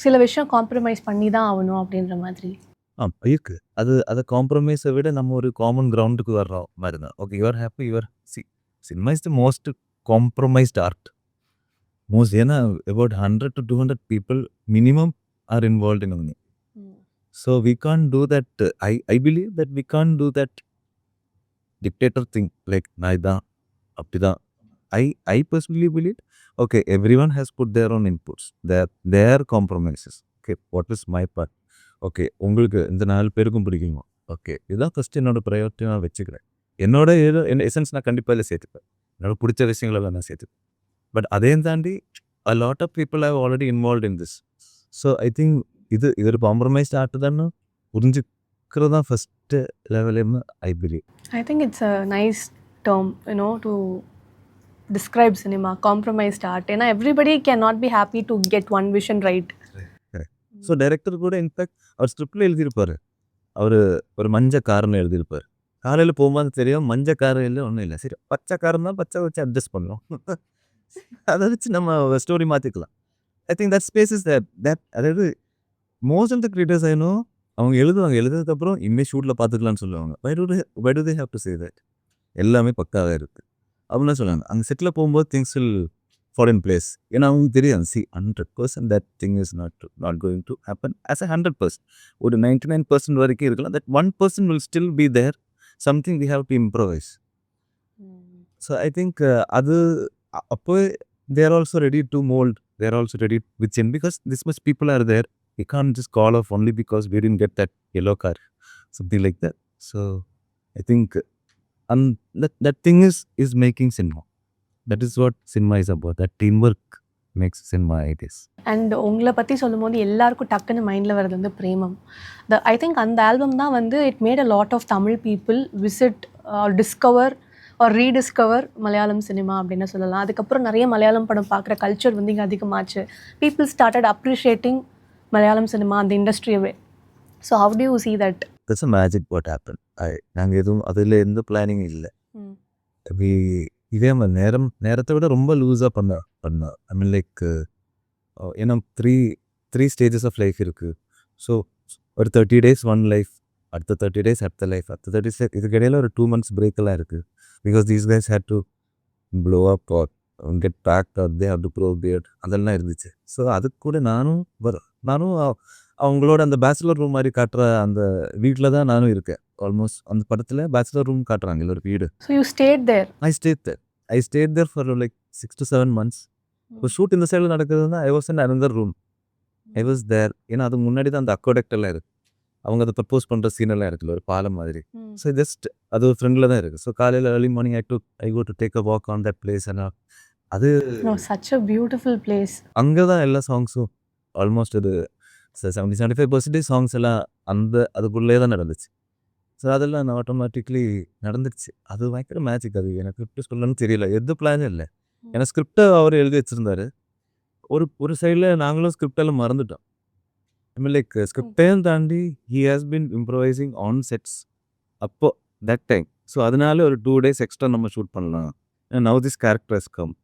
சில விஷயம் காம்ப்ரமைஸ் பண்ணி தான் ஆகணும் அப்படின்ற மாதிரி? இருக்கு. அதை காம்ப்ரமைஸை விட நம்ம ஒரு காமன் கிரவுண்டுக்கு வர்றோம் மாதிரி தான். Okay, you're happy, you're cinema is the most compromised art. ஏன்னா about 100 to 200 people minimum are involved in it. So we can't do that. I believe that we can't do that dictator thing like நான் இதான் அப்படிதான். I personally believe, okay, everyone has put their own inputs, their compromises. Okay, what is my part? Okay, உங்களுக்கு இந்த 4 பேருக்கும் பிடிக்குமா? ஓகே, இதுதான் ஃபஸ்ட்டு என்னோட ப்ரையாரிட்டி நான் வச்சுக்கிறேன். என்னோட எசன்ஸ் நான் கண்டிப்பாக இல்லை சேர்த்துப்பேன். என்னோட பிடிச்ச விஷயங்களெல்லாம் நான் சேர்த்துப்பேன். பட் அதையும் தாண்டி a lot of people have already involved in this. So I think இது ஒரு காம்ப்ரமைஸ்ட் ஆர்ட் தானே புரிஞ்சுக்கிறது தான் ஃபஸ்ட்டு லெவலேன்னு I believe. I think it's a nice term, to describe cinema, compromised art. ஏன்னா everybody cannot be happy to get one vision right. So director கூட இன்ஃபேக்ட் அவர் ஸ்கிரிப்டில் எழுதியிருப்பார். அவர் ஒரு மஞ்சள் காரன்னு எழுதியிருப்பார். காலையில் போகும்போது தெரியும் மஞ்சள் காரம் இல்லை, ஒன்றும் இல்லை, சரி பச்சை காரம் தான், பச்சை வச்சு அட்ஜஸ்ட் பண்ணலாம், அதை வச்சு நம்ம ஸ்டோரி மாற்றிக்கலாம். ஐ think that space is that. அதாவது மோஸ்ட் ஆஃப் த கிரியேட்டர்ஸ் ஆயினும் அவங்க எழுதுறதுக்கப்புறம் இனிமேல் ஷூட்டில் பார்த்துக்கலான்னு சொல்லுவாங்க. why do they have to say that? எல்லாமே பக்காவாக இருக்குது அப்படின்னு சொல்லுவாங்க. அங்கே செட்டில் போகும்போது things will fall in place. ஏன்னா அவங்க தெரியும், 100% that thing is not going to happen as a 100%. ஒரு 99% வரைக்கும் இருக்கலாம். that 1% will still be there. Something we have to improvise. So I think அது அப்போ they are also ready to mold. They are also ready with change because this much people are there. We can't just call off only because we didn't get that yellow car, something like that. So I think that thing is making cinema. That is what cinema is about. That teamwork makes cinema, I guess. And உங்களை பற்றி சொல்லும் போது எல்லாருக்கும் டக்குன்னு மைண்டில் வர்றது வந்து பிரேமம். ஐ திங்க் அந்த ஆல்பம் தான் வந்து it made a lot of Tamil people visit discover or rediscover Malayalam cinema அப்படின்னு சொல்லலாம். அதுக்கப்புறம் நிறைய மலையாளம் படம் பார்க்குற கல்ச்சர் வந்து இங்கே அதிகமாச்சு. People started appreciating Malayalam cinema, அந்த இண்டஸ்ட்ரியவே. So how do you see that? That's a magic what happened. நாங்கள் எதுவும் அதில் எந்த பிளானிங் இல்லை. இதே மாதிரி நேரத்தை விட ரொம்ப லூஸாக பண்ண ஐ மீன் லைக் ஏன்னா த்ரீ ஸ்டேஜஸ் ஆஃப் லைஃப் இருக்குது. ஸோ ஒரு 30 days ஒன் லைஃப், அடுத்த 30 days அடுத்த லைஃப், அடுத்த 30 days இதுக்கு இடையில ஒரு 2 months பிரேக்கெல்லாம் இருக்குது. Because these guys had to blow up or get back or they have to grow beard, அதெல்லாம் இருந்துச்சு. ஸோ அதுக்கு கூட நானும் அவங்களோட அந்த பேச்சுலர் ரூம் மாதிரி காட்டுற அந்த வீட்டில் தான் நானும் இருக்கேன். ஆல்மோஸ்ட் அந்த படத்தில் பேச்சுலர் ரூம் காட்டுறாங்க, இல்லை ஒரு வீடு. So you stayed there? I stayed there for like 6 to 7 months. இப்போ ஷூட் இந்த சைடில் நடக்குதுன்னா I was in another room. I was there. ஏன்னா அது முன்னாடி தான் அந்த அக்வாடக்ட் எல்லாம் இருக்குது. அவங்க அதை ப்ரப்போஸ் பண்ணுற சீனெல்லாம் இருக்குல்ல ஒரு பாலம் மாதிரி. ம். ஸோ ஜஸ்ட் அது ஒரு ஃப்ரெண்டில் தான் இருக்குது. ஸோ காலையில் early morning I go to take a walk on that place and அது No, such a beautiful place. அங்கே தான் எல்லா சாங்ஸும் ஆல்மோஸ்ட் ஒரு 70-75% சாங்ஸ் எல்லாம் அதுக்குள்ளே தான் நடந்துச்சு. ஸோ அதெல்லாம் நான் ஆட்டோமேட்டிக்லி நடந்துடுச்சு. அது பயங்கர மேஜிக். அது எனக்கு எப்படி சொல்லணும்னு தெரியல. எது பிளானும் இல்லை. ஏன்னா ஸ்கிரிப்டை அவர் எழுதி வச்சுருந்தாரு. ஒரு சைடில் நாங்களும் ஸ்கிரிப்டெல்லாம் மறந்துட்டோம். ஐ மீன் லைக் ஸ்கிரிப்டையும் தாண்டி he has been improvising on sets அப்போ தட் டைம். ஸோ அதனால ஒரு 2 days எக்ஸ்ட்ரா நம்ம ஷூட் பண்ணலாம். Now this characters come.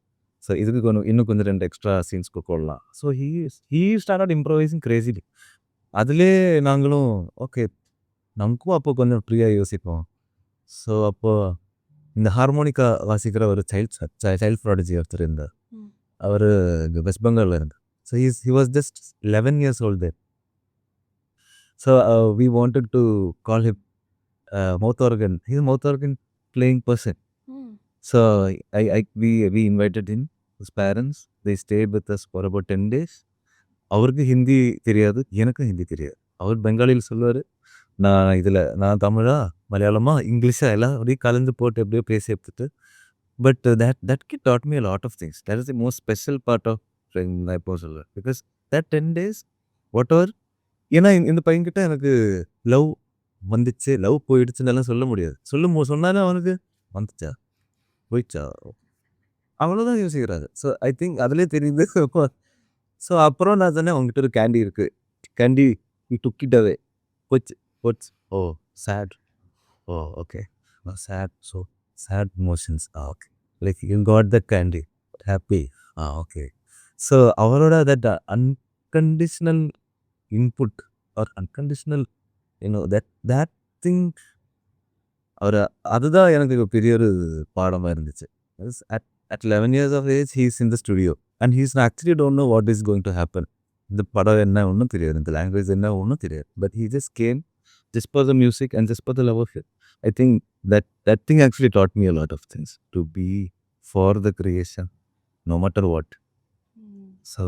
So இதுக்கு இன்னும் கொஞ்சம் 2 எக்ஸ்ட்ரா சீன்ஸ்க்கு போடலாம். So he started improvising crazily. அதிலே நாங்களும் ஓகே நமக்கும் அப்போ கொஞ்சம் ஃப்ரீயாக யோசிப்போம். ஸோ அப்போது இந்த ஹார்மோனிக்கா வாசிக்கிற ஒரு சைல்ட் ப்ராடஜி ஒருத்தர் இருந்தார். அவர் வெஸ்ட் பெங்காலில் இருந்தார். So he was just 11 years old there. So we wanted to call him mouth organ. He's a mouth organ playing person. So we invited him, his parents. They stayed with us for about 10 days. அவருக்கு ஹிந்தி தெரியாது, எனக்கும் ஹிந்தி தெரியாது. அவர் பெங்காலியில் சொல்லுவார், நான் தமிழா மலையாளமா இங்கிலீஷா எல்லாம் அப்படியே கலந்து போட்டு எப்படியோ பேசி எடுத்துட்டு. But that kid taught me a lot of things. That is the most special part of நான் இப்போ சொல்லுவேன். பிகாஸ் that 10 days whatever, ஏன்னா இந்த பையன்கிட்ட எனக்கு லவ் வந்துச்சு, லவ் போயிடுச்சுன்னு எல்லாம் சொல்ல முடியாது. சொன்னாலும் அவனுக்கு வந்துச்சா போயிடுச்சா அவ்வளோதான் யோசிக்கிறாரு. ஸோ ஐ திங்க் அதிலே தெரியுது. ஸோ அப்புறம் நான் சொன்னேன், உங்ககிட்ட ஒரு கேண்டி இருக்குது, candy you took it away. போச்சு oh sad, oh okay sad, so sad emotions, okay like you got the candy, happy, okay. So அவரோட that unconditional input or unconditional that thing அவர் அதுதான் எனக்கு பெரிய ஒரு பாடமாக இருந்துச்சு. At 11 years of age he is in the studio and he is actually don't know what is going to happen. இந்த படம் என்ன ஒன்றும் தெரியாது, இந்த லாங்குவேஜ் என்ன ஒன்றும் தெரியாது. But he just came just for the music and just for the love of it. I think that thing actually taught me a lot of things, to be for the creation no matter what. So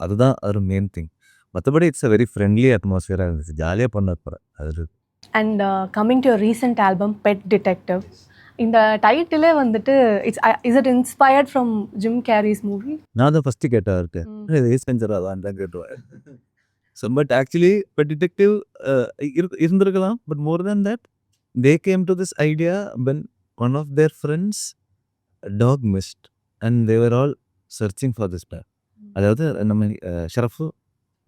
அதுதான் ஒரு மெயின் திங். மற்றபடி இட்ஸ் அ வெரி ஃப்ரெண்ட்லி அட்மாஸ்ஃபியராக இருந்துச்சு, ஜாலியாக பண்ண அது. And coming to your recent album bad detective, இந்த டைட்டிலே வந்துட்டு is it inspired from Jim Carrey's movie? நான் தான் ஃபஸ்ட்டு கேட்டார்ட்டு செஞ்சராதான் தான் கேட்டுவார். So but actually bad detective இருந்திருக்கலாம். But more than that they came to this idea when one of their friends dog missed and they were all searching for this talk. அதாவது நம்ம ஷரஃபு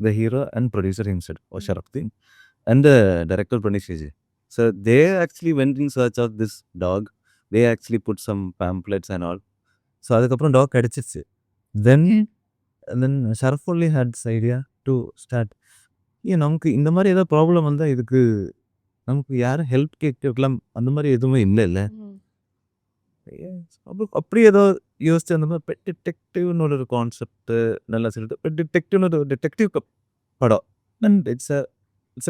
the hero and producer himself, or Sharafuddin, and the director Prabhu. So they actually went in search of this dog. They actually put some pamphlets and all. So adukapram dog kadichichu. Then Sharaf only had this idea to start, நமக்கு இந்த மாதிரி ஏதாவது ப்ராப்ளம் வந்தால் இதுக்கு நமக்கு யாரும் ஹெல்ப் கேட்கலாம், அந்த மாதிரி எதுவுமே இல்லை. அப்படி ஏதோ யோசிச்சு அந்த மாதிரி பெட் டிடெக்டிவ்னு ஒரு கான்செப்ட் நல்லா சொல்லிட்டு பெட் டிடெக்டிவ்னு ஒரு டிடெக்டிவ் படம் and it's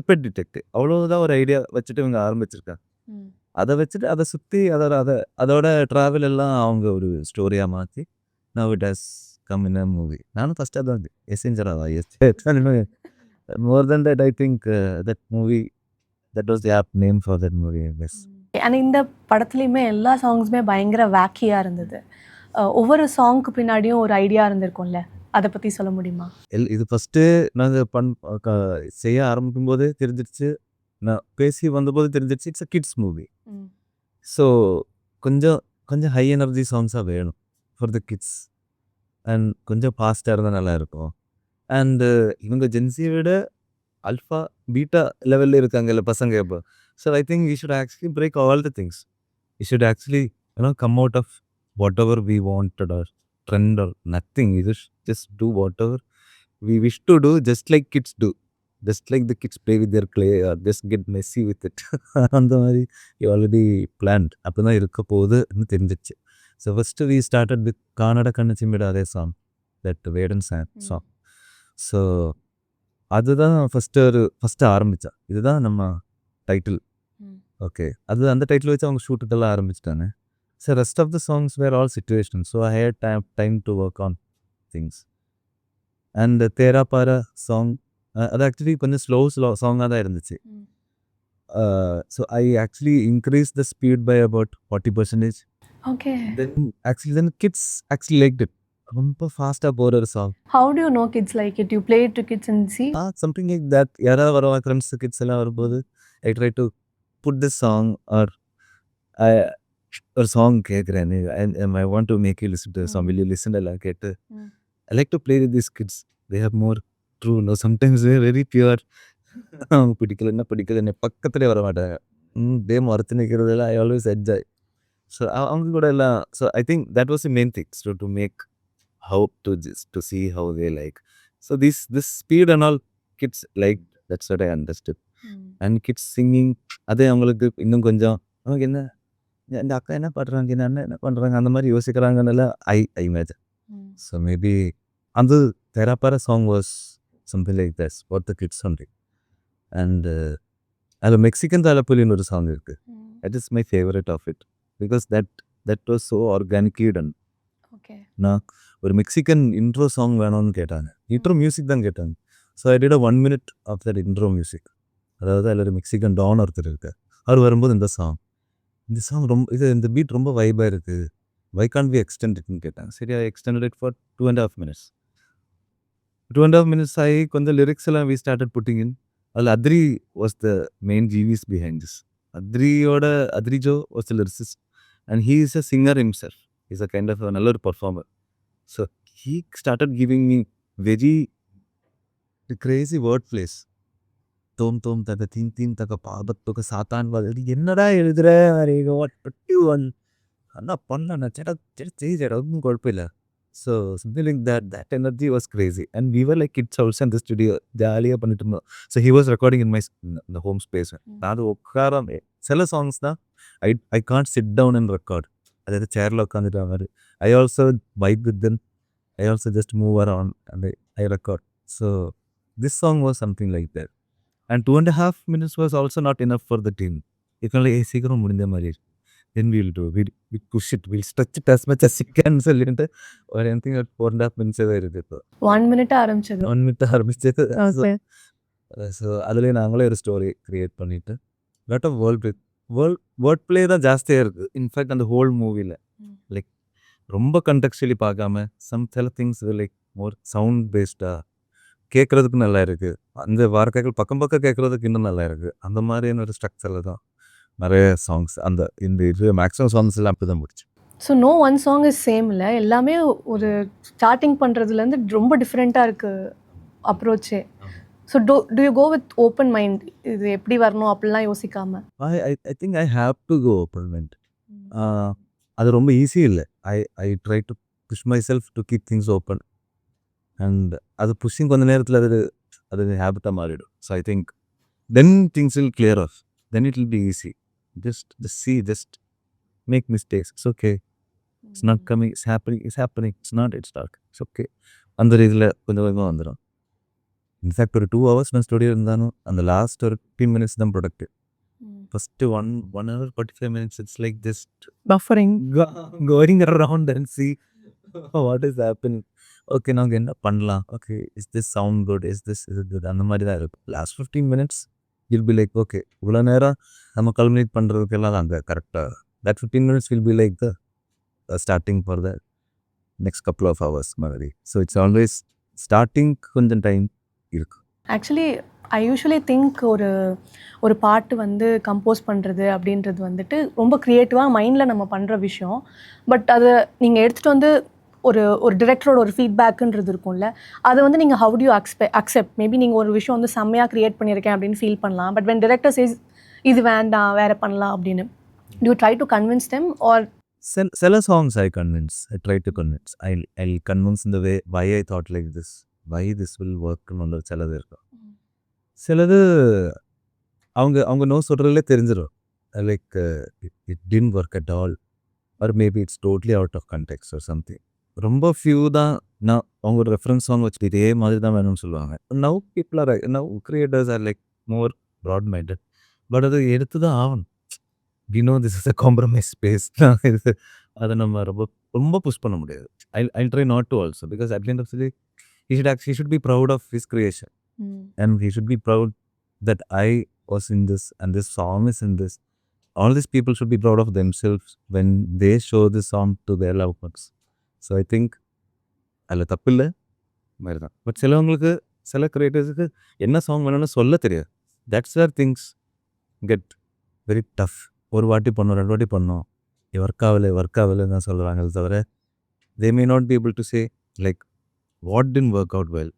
a bad detective, அவ்வளோதான் ஒரு ஐடியா வச்சுட்டு இவங்க ஆரம்பிச்சிருக்காங்க. அதை வச்சுட்டு அதை சுற்றி அதோட ட்ராவல் எல்லாம் அவங்க ஒரு ஸ்டோரியாக மாற்றி now it has come in a movie. நானும் ஃபஸ்ட்டாக தான் yes more then that I think that movie that was the app name for that movie. Yes. And இந்த படத்துலையுமே எல்லா சாங்ஸுமே பயங்கர வேக்கியாக இருந்தது. ஒவ்வொரு சாங்க்கு பின்னாடியும் ஒரு ஐடியா இருந்திருக்கும்ல, அதை பற்றி சொல்ல முடியுமா? இது ஃபஸ்ட்டு நாங்கள் செய்ய ஆரம்பிக்கும் போதே தெரிஞ்சிருச்சு, நான் பேசி வந்தபோது தெரிஞ்சிருச்சு it's a kids movie. So கொஞ்சம் ஹை எனர்ஜி சாங்ஸாக வேணும் ஃபார் த கிட்ஸ் அண்ட் கொஞ்சம் ஃபாஸ்ட்டாக இருந்தால் நல்லாயிருக்கும். அண்டு இவங்க ஜென்சியை விட அல்ஃபா பீட்டா லெவலில் இருக்காங்கல்ல பசங்க இப்போ. So I think you should actually break all the things. You should actually come out of whatever we wanted or trend or nothing. You just do whatever we wish to do, just like kids do, just like the kids play with their clay or just get messy with it. அந்த மாதிரி you already planned. அப்போ தான் இருக்க போகுதுன்னு தெரிஞ்சிச்சு. So first we started with கானட கண்ணு சிம்பிடாதே song, that Vedan song. So அதுதான் ஃபஸ்ட்டு ஆரம்பித்தா, இதுதான் நம்ம டைட்டில். ஓகே, அந்த டைட்டில் வச்சு அவங்க ஷூட்டுக்கெல்லாம் ஆரம்பிச்சிட்டாங்க. So rest of the songs were all situational, so I had time to work on things. And the Tera Para song அது ஆக்சுவலி கொஞ்சம் ஸ்லோ சாங்காக தான் இருந்துச்சு. So I actually increase the speed by about 40%. Okay. Then kids actually liked it. ரொம்ப ஃபாஸ்ட்டாக போகிற ஒரு song. How do you know kids like it? You play it to kids and see? Something like that. யாராவது வருவாங்க, ஃப்ரெண்ட்ஸ் கிட்ஸ் எல்லாம் வரும்போது I try to put this song or ஒரு சாங் கேட்குறேன், I want to make you listen to song, will you listen எல்லாம் கேட்டு I like to play with this kids. They have more true no sometimes very pure. அவங்க பிடிக்கலன்னு பக்கத்துலேயே வர மாட்டாங்க. டே மரத்து நிற்கிறதெல்லாம் ஐ ஆல்வேஸ் என்ஜாய். ஸோ அவங்க கூட எல்லாம், so I think that was the main things to make how to see how they like. So this speed and all kids like, that's what I understood. And kids singing அதே அவங்களுக்கு இன்னும் கொஞ்சம் அவங்க என்ன இந்த அக்கா என்ன பண்ணுறாங்க, இந்த அண்ணன் என்ன பண்ணுறாங்க அந்த மாதிரி யோசிக்கிறாங்கன்னு ஐ இமேஜின். ஸோ மேபி அந்த தெராப்பார song was something like that's what the kids only. And அதில் மெக்சிகன் தாலப்புலின்னு ஒரு சாங் இருக்குது. That is my favourite of it because that was so organically done. நான் ஒரு மெக்சிகன் இன்ட்ரோ சாங் வேணும்னு கேட்டாங்க, இன்ட்ரோ மியூசிக் தான் கேட்டாங்க. So I did 1 minute of that intro music. அதாவது அதில் ஒரு மெக்சிகன் டான் ஒருத்தர் இருக்கார், அவர் வரும்போது இந்த சாங் ரொம்ப இந்த பீட் ரொம்ப வைபாக இருக்குது, வை கான்ட் பி எக்ஸ்டெண்ட் இட்னு கேட்டாங்க. சரியா extended it for 2.5 minutes. 2.5 minutes ஆகி கொஞ்சம் லிரிக்ஸ் எல்லாம் வி ஸ்டார்டட் புட்டிங் இன். அதில் அத்ரி வாஸ் த மெயின் ஜீவிஸ் behind this. Adrijo was the lyricist and he is a singer himself. He's a kind of a நல்ல ஒரு performer. So he started giving me very crazy word plays. தோம் தோம் தக தீன் தீன் தக பாபத்துக சாத்தான் வாது, என்னடா எழுதுற அண்ணா பண்ண சேட்டா சேட்டா ஒன்றும் குழப்பம் இல்லை. So something like that energy was crazy and we were like kids also in the studio ஜாலியாக பண்ணிட்டு இருந்தோம். So he was recording in the home space. நான் அது உட்காராம சில சாங்ஸ் தான் I can't sit down and record. அதாவது சேரில் உட்காந்துட்டு மாதிரி I also vibe with then, I also just move around and I record. So this song was something like that. And 2.5 minutes was also not enough for the team. இதனால சீக்கிரம் முடிஞ்ச மாதிரி then will do we push it, will stretch it as much as you can சொல்லிட்டு ஒரு எனிதிங் 4.5 minutes தான் இருக்குது. இப்போ 1 minute ஆரம்பிச்சது. 1 minute ஆரம்பிச்சது. ஸோ அதுலேயே நாங்களே ஒரு ஸ்டோரி க்ரியேட் பண்ணிட்டு லாட் ஆஃப் வேர்ட் பிளே தான் ஜாஸ்தியாக இருக்குது. இன்ஃபேக்ட் அந்த ஹோல் மூவியில் லைக் ரொம்ப கண்டெக்சுவலி பார்க்காம சில திங்ஸ் லைக் மோர் சவுண்ட் பேஸ்டாக கேட்குறதுக்கு நல்லா இருக்குது. அந்த வார்த்தைகள் பக்கம் கேட்குறதுக்கு இன்னும் நல்லா இருக்குது. அந்த மாதிரியான ஒரு ஸ்ட்ரக்சரில் தான் நிறைய சாங்ஸ் அந்த இது மேக்ஸிமம் சாங்ஸ் எல்லாம் அப்படி தான் முடிச்சு. So no one song is same இல்லை, எல்லாமே ஒரு ஸ்டார்டிங் பண்ணுறதுலேருந்து ரொம்ப டிஃப்ரெண்ட்டாக இருக்குது அப்ரோச்சே. So do you go with open mind, இது எப்படி வரணும் அப்படிலாம் யோசிக்காமல்? I think I have to go open mind. அது ரொம்ப ஈஸி இல்லை. I try to push myself to keep things open and அது புஷிங் கொஞ்ச நேரத்தில் அது ஹேபிட்டாக மாறிடும். So I think then things will clear off, then it will be easy. just make mistakes, it's okay, it's not coming, it's happening, it's not, it's dark, it's okay. அந்த இதில் கொஞ்சம் கொஞ்சமாக வந்துடும். இன்ஃபேக்ட் ஒரு 2 hours நான் ஸ்டுடியோ இருந்தாலும் அந்த லாஸ்ட் ஒரு 15 minutes தான் productive. First 1 hour 45 minutes it's like just buffering, going around and see what is happening. Okay நாங்கள் என்ன பண்ணலாம், okay is this sound good, is good, அந்த மாதிரி தான் இருக்கும். Last 15 minutes will be like okay இவ்வளோ நேரம் நம்ம கல்மினேட் பண்ணுறதுக்கெல்லாம் அங்கே கரெக்டாக that 15 minutes will be like the starting for the next couple of hours மாதிரி. ஸோ இட்ஸ் ஆல்வேஸ் ஸ்டார்டிங் கொஞ்சம் டைம் இருக்கு. ஆக்சுவலி ஐ யூஸ்வலி திங்க் ஒரு பாட்டு வந்து கம்போஸ் பண்ணுறது அப்படின்றது வந்துட்டு ரொம்ப க்ரியேட்டிவாக மைண்டில் நம்ம பண்ணுற விஷயம். பட் அதை நீங்கள் எடுத்துகிட்டு வந்து ஒரு டிரெக்டரோட ஒரு ஃபீட்பேக்குன்றது இருக்கும்ல, அதை வந்து நீங்கள் how do you accept? Maybe நீங்கள் ஒரு விஷயம் வந்து செம்மையாக க்ரியேட் பண்ணியிருக்கேன் அப்படின்னு ஃபீல் பண்ணலாம், பட் வென் டிரெக்டர் சேஸ் இது வேண்டாம் வேறு பண்ணலாம் அப்படின்னு, do you try to convince them or? சில songs I try to convince. I'll convince in the way why I thought like this, why this will work ன்னு சிலது இருக்கும். சிலது அவங்க நோ சொல்கிறதுலே தெரிஞ்சிடும், like it didn't work at all or maybe it's totally out of context or something. ரொம்ப ஃபியூ தான் நான் அவங்களோட ரெஃபரன்ஸ் சாங் வச்சுட்டு இதே மாதிரி தான் வேணும்னு சொல்லுவாங்க. Now creators are like more broad minded, but அது எடுத்து தான் ஆகணும். we know this is a compromise space. அதை நம்ம ரொம்ப புஷ் பண்ண முடியாது. I'll try not to also, because at the end of the day he should be proud of his creation. and he should be proud that I was in this and this song is in this. All these people should be proud of themselves when they show this song to their loved ones. So I think அதில் தப்பு இல்லை மாதிரி தான். பட் சிலவங்களுக்கு சில கிரியேட்டர்ஸுக்கு என்ன சாங் வேணும்னு சொல்ல தெரியாது. That's where things get very tough. ஒரு வாட்டி பண்ணோம், 2 வாட்டி பண்ணோம், ஒர்க் ஆகலை தான் சொல்லுவாங்க. அது தவிர they may not be able to say like what didn't work out well.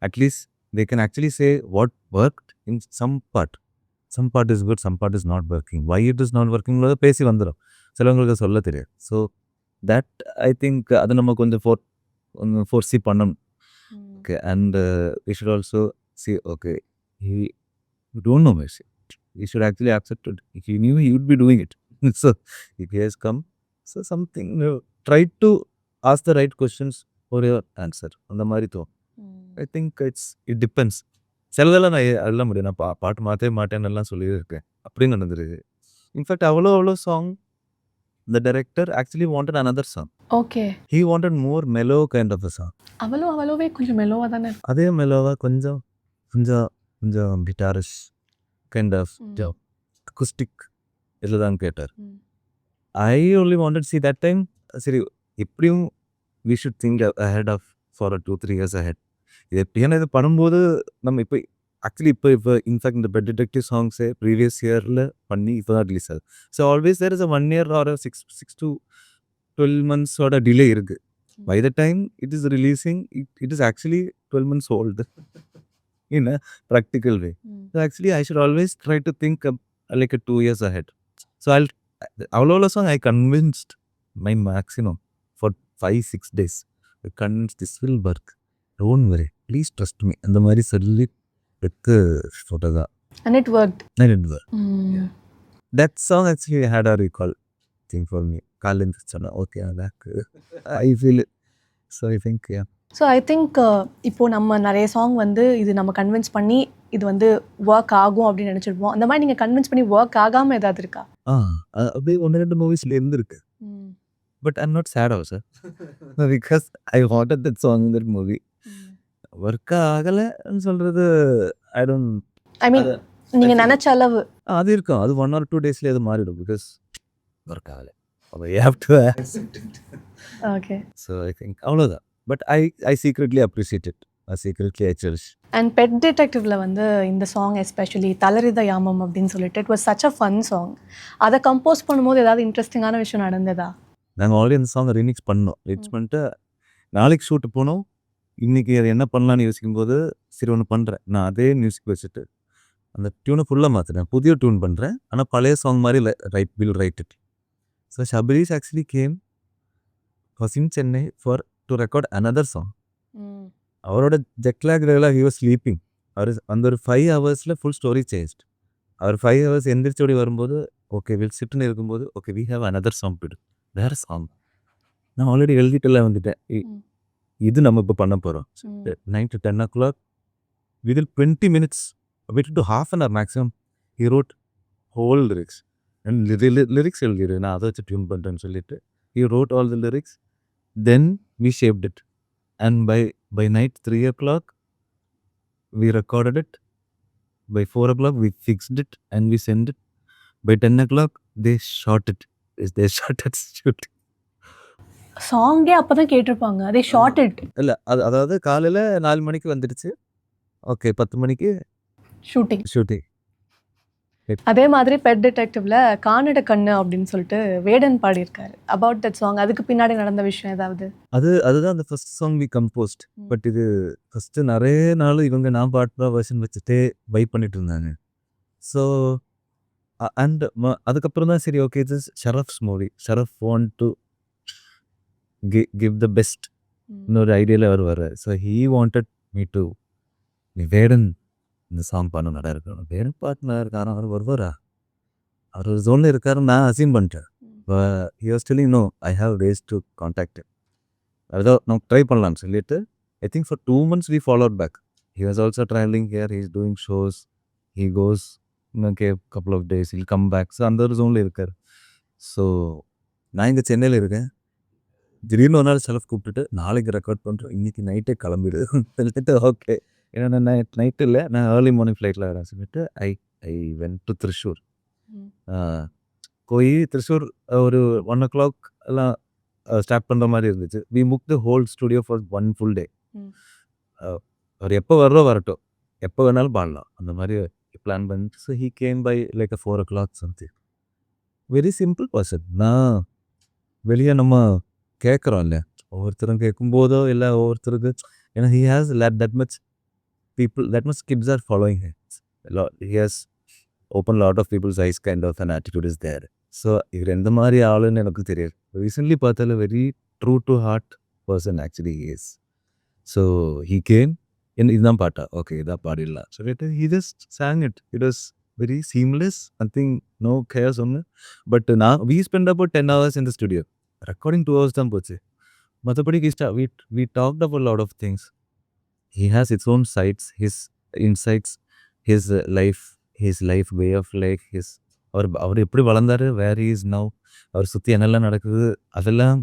At least they can actually say what worked in some part. Some part is good, some part is not working. Why it is not working பேசி வந்துடும். சிலவங்களுக்கு சொல்ல தெரியாது. ஸோ தட் ஐ திங்க் அதை நம்ம கொஞ்சம் ஃபோர்ஸி பண்ணணும். Okay, and we should also see, okay, he don't know music. He should actually accept it. If he knew, he would be doing it. So if he has come, so something, try to ask the right questions for your answer. அந்த மாதிரி தோணும். I think it depends. சிலதெல்லாம் நான் எல்லாம் முடியும், நான் பாட்டு மாற்றவே மாட்டேன்னு எல்லாம் சொல்லியிருக்கேன், அப்படின்னு நடந்துருக்கு. இன்ஃபேக்ட் அவ்வளோ song the director actually wanted another song. Okay. He wanted more mellow kind of a song. அவ்வளோவே கொஞ்சம் மெலோவாக தானே. அதே மெலோவாக கொஞ்சம் guitarish kind of acoustic இதில் தான் கேட்டார். I only wanted to see that time, சரி எப்படியும் we should think ahead of for 2-3 years ahead. இது எப்படியான இது பண்ணும்போது நம்ம இப்போ ஆக்சுவலி இப்போ இன்ஃபேக்ட் இந்த பெட் டிடெக்டிவ் சாங்ஸே ப்ரீவியஸ் இயரில் பண்ணி இப்போ தான் ரிலீஸ் ஆகுது. So always there is 1 year or 6 to 12 months delay இருக்குது. By the time it is releasing, it is actually 12 months old in a practical way. So actually I should always try to think like 2 years ahead. So Avlola song I convinced my maximum for 5-6 days. I convinced this will work. Don't worry, please trust me. And the mari suddenly எடுத்து போட்டதா. And it worked. Yeah. That song actually had a recall thing for me. காலேந்து சொன்னா okay I feel it. So I think yeah. So I think இப்போ நம்ம நிறைய சாங் வந்து இது நம்ம கன்வின்ஸ் பண்ணி இது வந்து ஒர்க் ஆகும் அப்படின்னு நினச்சிருப்போம். அந்த மாதிரி நீங்கள் கன்வின்ஸ் பண்ணி ஒர்க் ஆகாமல் ஏதாவது இருக்கா? அப்படியே 1-2 மூவிஸ்ல இருந்திருக்கு. But I'm not sad also because I wanted that song in that movie. Work ஆகலைன்னு சொல்கிறது ஐ மீன் நீங்கள் நினச்ச அளவு அது இருக்கும். அது 1 or 2 daysலேயே அது மாறிடும் பிகாஸ் ஒர்க் ஆகலை. You have to accept it. Okay. So I think அவ்வளோதான். But I secretly appreciate it. I cherish. And Pet Detectiveல வந்து இந்த சாங் எஸ்பெஷலி தளரித யாமம் அப்படின்னு சொல்லிட்டு it was such a fun song. அதை கம்போஸ் பண்ணும்போது ஏதாவது இன்ட்ரெஸ்டிங்கான விஷயம் நடந்ததா? நாங்கள் ஆல்ரெடி அந்த சாங்கை ரிமிக்ஸ் பண்ணோம். ரிமிக்ஸ் பண்ணிட்டு நாளைக்கு ஷூட்டு போனோம். இன்றைக்கி அது என்ன பண்ணலான்னு யோசிக்கும்போது சரி ஒன்று பண்ணுறேன், நான் அதே மியூசிக் வச்சுட்டு அந்த டியூனை ஃபுல்லாக மாற்றுறேன், புதிய டியூன் பண்ணுறேன், ஆனால் பழைய சாங் மாதிரி will write it. So Shabareesh actually came was in Chennai for to record another song. அவரோட ஜெட்லாக்ல ஹி வாஸ் ஸ்லீப்பிங். அவர் அந்த ஒரு 5 hours ஃபுல் ஸ்டோரி சேஞ்ச்ட். அவர் 5 hours எந்திரிச்சோடி வரும்போது ஓகே வில் சிட்டுன்னு இருக்கும்போது okay we have another song to do. வேறு சாங் நான் ஆல்ரெடி எழுதிட்டுலாம் வந்துட்டேன், இது நம்ம இப்போ பண்ண போகிறோம். 9 to 10 o'clock within 20 minutes within to half an hour maximum he wrote whole lyrics and lyrics எழுதிரு, நான் அதை வச்சு டியூன் பண்ணுறேன்னு சொல்லிட்டு he wrote all the lyrics. Then we shaped it and by night 3 o'clock we recorded it. By 4 o'clock we fixed it and we sent it. By 10 o'clock they shot it. They shot it shooting. சாங்கே அப்போ தான் கேட்டிருப்பாங்க, அதே ஷார்ட் இட் இல்லை அதாவது காலையில் 4 மணிக்கு வந்துடுச்சு, ஓகே 10 மணிக்கு ஷூட்டிங். அதே மாதிரி பெட் டிடெக்டிவ்ல கானட கண்ணு அப்படின்னு சொல்லிட்டு வேடன் பாடியிருக்காரு. அபவுட் தட் சாங், அதுக்கு பின்னாடி நடந்த விஷயம் ஏதாவது? அதுதான் அந்த first song we composed. But இது ஃபஸ்ட்டு நிறைய நாள் இவங்க நான் பாட்டுற வெர்ஷன் வச்சுட்டே வைப் பண்ணிட்டு இருந்தாங்க. ஸோ அண்ட் அதுக்கப்புறம் தான் சரி ஓகே இது Sharaf's movie, Sharaf want to give the best இன்னொரு ஐடியாவில் அவர் வர்றார். So he wanted me to நீ வேடன் இந்த சாங் பண்ண நல்லா இருக்கணும், வேடன் பாட்டு நல்லா இருக்காரு, அவர் வருவாரா, அவர் ஒரு ஜோனில் இருக்காரு, நான் அசீம் பண்ணிட்டேன். He was telling no I have ways to contact. ஏதோ நம்ம ட்ரை பண்ணலான்னு சொல்லிட்டு I think for 2 months we followed back. He was also traveling here, he is doing shows, he goes okay couple of days, he'll come back. So அந்த ஒரு ஜோனில் இருக்கார். ஸோ நான் இங்கே சென்னையில் இருக்கேன். திடீர்னு ஒரு நாள் செலவு கூப்பிட்டுட்டு நாளைக்கு ரெக்கார்ட் பண்ணுறோம், இன்றைக்கி நைட்டே கிளம்பிடு சொல்லிட்டு ஓகே ஏன்னா நைட் இல்லை, நான் ஏர்லி மார்னிங் ஃப்ளைட்டில் வரேன் சொல்லிட்டு ஐ வென்ட் டு திருஷூர். போய் திருஷூர் ஒரு 1 o'clock எல்லாம் ஸ்டார்ட் பண்ணுற மாதிரி இருந்துச்சு. We book the whole studio for 1 full day. அவர் எப்போ வரட்டும், எப்போ வேணாலும் பாடலாம், அந்த மாதிரி பிளான் பண்ணிட்டு. So he came by like 4 o'clock something. Very simple person. நான் வெளியே நம்ம கேட்குறோம் இல்லையா, ஒவ்வொருத்தரும் கேட்கும்போதோ இல்லை ஒவ்வொருத்தருக்கு, ஏன்னா he has that much people, that much kids are following him. He has opened a lot of people's eyes, kind of an attitude is there. So இவர் எந்த மாதிரி ஆளுன்னு எனக்கு தெரியாது. ரீசென்ட்லி பார்த்தால very true to heart person actually is. So he came, இதுதான் பாட்டா, ஓகே இதான் பாடிடலாம் சொல்லிட்டு he just sang it. It was very seamless, nothing, no chaos ஒன்று. But we spent about 10 hours in the studio. Recording 2 hours தான் போச்சு. மற்றபடி we talked about a lot of things. He has its own sides, his insights, his life way of life, அவர் எப்படி வளர்ந்தாரு, வேர் he is now, அவர் சுற்றி என்னெல்லாம் நடக்குது, அதெல்லாம்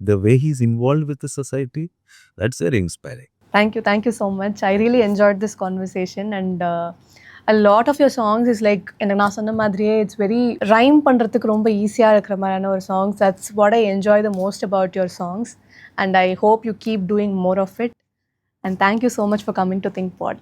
the way he is involved with the society, that's very inspiring. Thank you so much. I really enjoyed this conversation, and a lot of your songs is like, எனக்கு நான் சொன்ன மாதிரியே it's very rhyme பண்ணுறதுக்கு ரொம்ப ஈஸியாக இருக்கிற மாதிரியான ஒரு songs. That's what I enjoy the most about your songs, and I hope you keep doing more of it. And thank you so much for coming to ThinkPod.